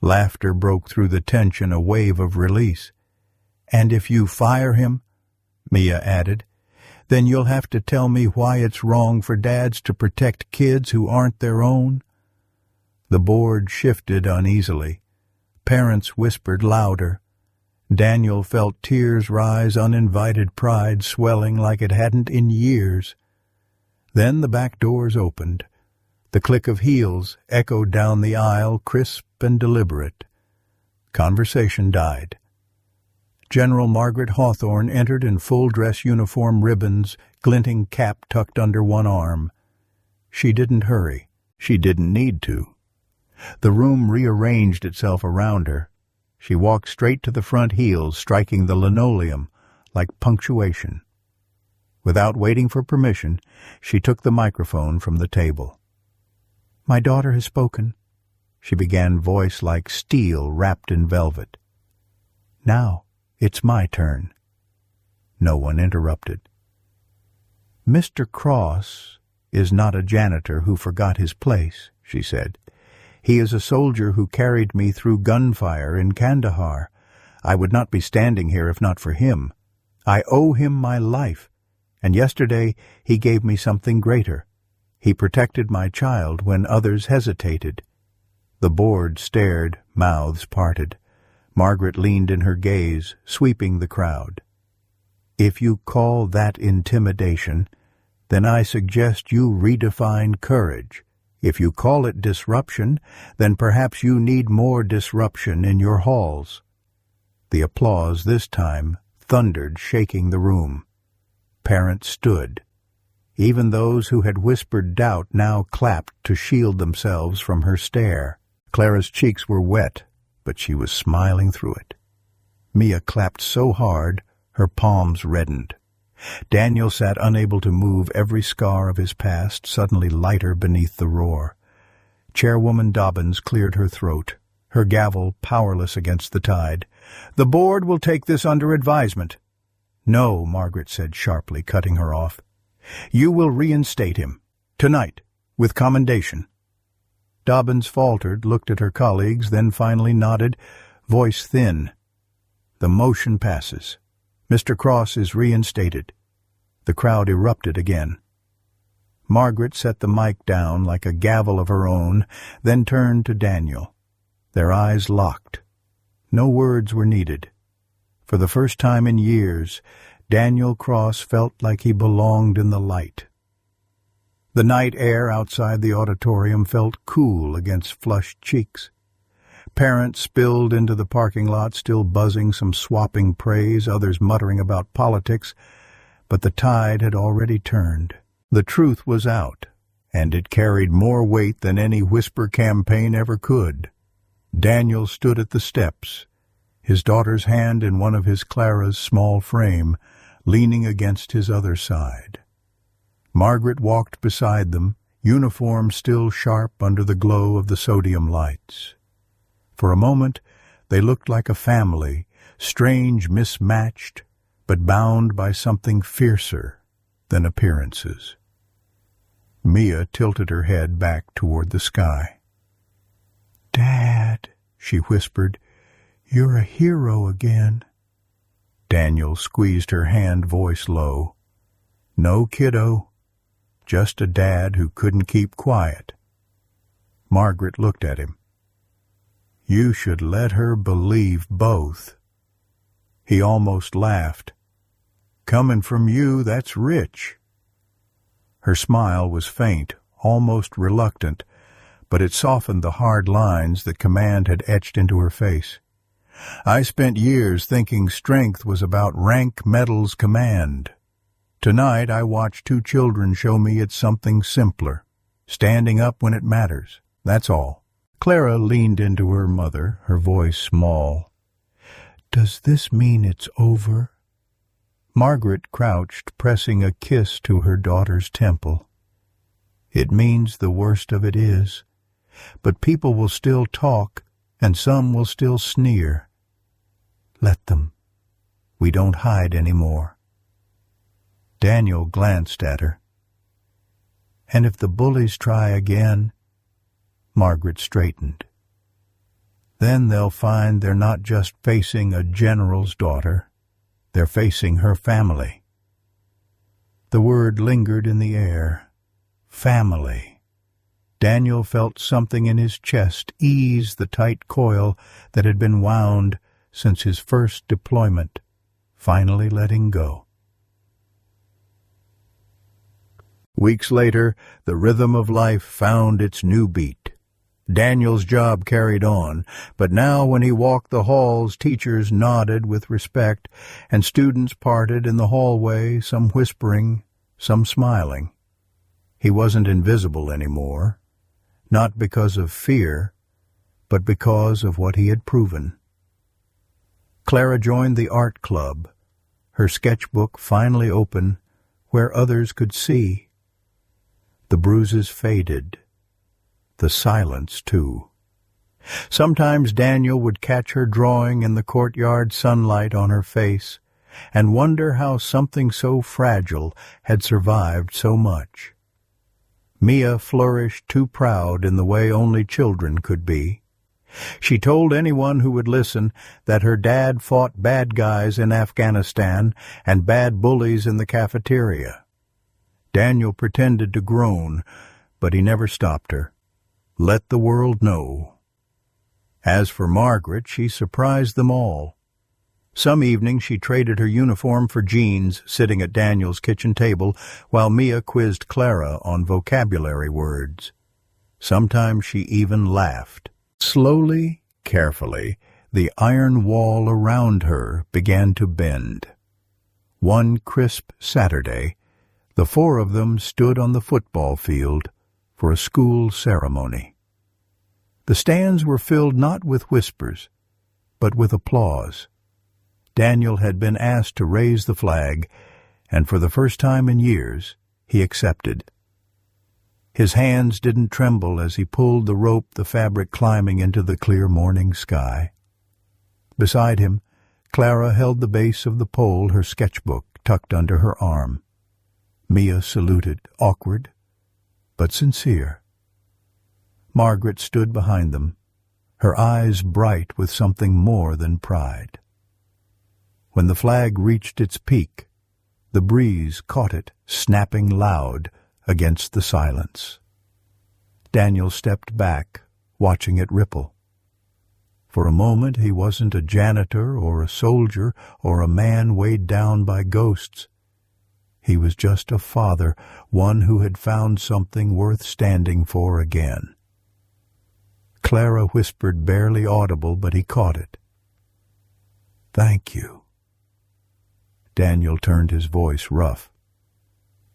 Laughter broke through the tension, a wave of release. "And if you fire him," Mia added, "then you'll have to tell me why it's wrong for dads to protect kids who aren't their own." The board shifted uneasily. Parents whispered louder. Daniel felt tears rise, uninvited pride swelling like it hadn't in years. Then the back doors opened. The click of heels echoed down the aisle, crisp and deliberate. Conversation died. General Margaret Hawthorne entered in full-dress uniform, ribbons, glinting cap tucked under one arm. She didn't hurry. She didn't need to. The room rearranged itself around her. She walked straight to the front, heels striking the linoleum like punctuation. Without waiting for permission, she took the microphone from the table. "My daughter has spoken," she began, voice like steel wrapped in velvet. "Now it's my turn." No one interrupted. "Mr. Cross is not a janitor who forgot his place," she said. "He is a soldier who carried me through gunfire in Kandahar. I would not be standing here if not for him. I owe him my life, and yesterday he gave me something greater. He protected my child when others hesitated." The board stared, mouths parted. Margaret leaned in her gaze, sweeping the crowd. "If you call that intimidation, then I suggest you redefine courage. If you call it disruption, then perhaps you need more disruption in your halls." The applause this time thundered, shaking the room. Parents stood. Even those who had whispered doubt now clapped to shield themselves from her stare. Clara's cheeks were wet, but she was smiling through it. Mia clapped so hard, her palms reddened. Daniel sat unable to move, every scar of his past suddenly lighter beneath the roar. Chairwoman Dobbins cleared her throat, her gavel powerless against the tide. "The board will take this under advisement." "No," Margaret said sharply, cutting her off. "You will reinstate him. Tonight, with commendation." Dobbins faltered, looked at her colleagues, then finally nodded, voice thin. "The motion passes. Mr. Cross is reinstated." The crowd erupted again. Margaret set the mic down like a gavel of her own, then turned to Daniel. Their eyes locked. No words were needed. For the first time in years, Daniel Cross felt like he belonged in the light. The night air outside the auditorium felt cool against flushed cheeks. Parents spilled into the parking lot, still buzzing, some swapping praise, others muttering about politics, but the tide had already turned. The truth was out, and it carried more weight than any whisper campaign ever could. Daniel stood at the steps, his daughter's hand in one of his Clara's small frame, leaning against his other side. Margaret walked beside them, uniform still sharp under the glow of the sodium lights. For a moment, they looked like a family, strange, mismatched, but bound by something fiercer than appearances. Mia tilted her head back toward the sky. "Dad," she whispered, "you're a hero again." Daniel squeezed her hand, voice low. "No, kiddo. Just a dad who couldn't keep quiet." Margaret looked at him. "You should let her believe both." He almost laughed. "Coming from you, that's rich." Her smile was faint, almost reluctant, but it softened the hard lines that command had etched into her face. "I spent years thinking strength was about rank medals command. Tonight I watched two children show me it's something simpler, standing up when it matters, that's all." Clara leaned into her mother, her voice small. "Does this mean it's over?" Margaret crouched, pressing a kiss to her daughter's temple. "It means the worst of it is, but people will still talk, and some will still sneer. Let them. We don't hide anymore." Daniel glanced at her. "And if the bullies try again?" Margaret straightened. "Then they'll find they're not just facing a general's daughter. They're facing her family." The word lingered in the air. Family. Daniel felt something in his chest ease the tight coil that had been wound since his first deployment, finally letting go. Weeks later, the rhythm of life found its new beat. Daniel's job carried on, but now when he walked the halls, teachers nodded with respect, and students parted in the hallway, some whispering, some smiling. He wasn't invisible anymore, not because of fear, but because of what he had proven. Clara joined the art club, her sketchbook finally open, where others could see. The bruises faded. The silence, too. Sometimes Daniel would catch her drawing in the courtyard sunlight on her face and wonder how something so fragile had survived so much. Mia flourished too proud in the way only children could be. She told anyone who would listen that her dad fought bad guys in Afghanistan and bad bullies in the cafeteria. Daniel pretended to groan, but he never stopped her. Let the world know. As for Margaret, she surprised them all. Some evening she traded her uniform for jeans, sitting at Daniel's kitchen table, while Mia quizzed Clara on vocabulary words. Sometimes she even laughed. Slowly, carefully, the iron wall around her began to bend. One crisp Saturday, the four of them stood on the football field for a school ceremony. The stands were filled not with whispers, but with applause. Daniel had been asked to raise the flag, and for the first time in years, he accepted. His hands didn't tremble as he pulled the rope, the fabric climbing into the clear morning sky. Beside him, Clara held the base of the pole, her sketchbook tucked under her arm. Mia saluted, awkward, but sincere. Margaret stood behind them, her eyes bright with something more than pride. When the flag reached its peak, the breeze caught it, snapping loud against the silence. Daniel stepped back, watching it ripple. For a moment he wasn't a janitor or a soldier or a man weighed down by ghosts. He was just a father, one who had found something worth standing for again. Clara whispered, barely audible, but he caught it. "Thank you." Daniel turned his voice rough.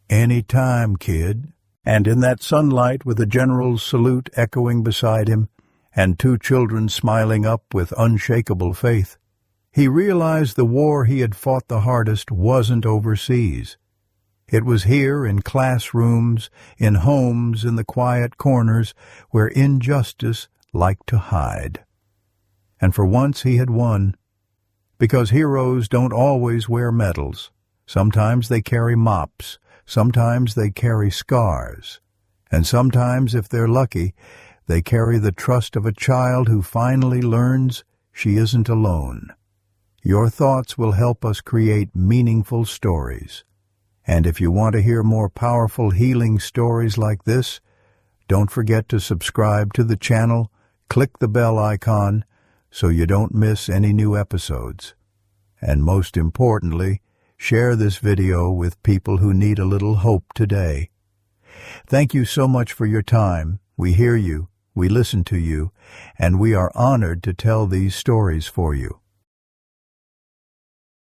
"Any time, kid." And in that sunlight, with the general's salute echoing beside him, and two children smiling up with unshakable faith, he realized the war he had fought the hardest wasn't overseas. It was here, in classrooms, in homes, in the quiet corners, where injustice liked to hide. And for once he had won, because heroes don't always wear medals. Sometimes they carry mops, sometimes they carry scars, and sometimes, if they're lucky, they carry the trust of a child who finally learns she isn't alone. Your thoughts will help us create meaningful stories. And if you want to hear more powerful healing stories like this, don't forget to subscribe to the channel, click the bell icon so you don't miss any new episodes. And most importantly, share this video with people who need a little hope today. Thank you so much for your time. We hear you, we listen to you, and we are honored to tell these stories for you.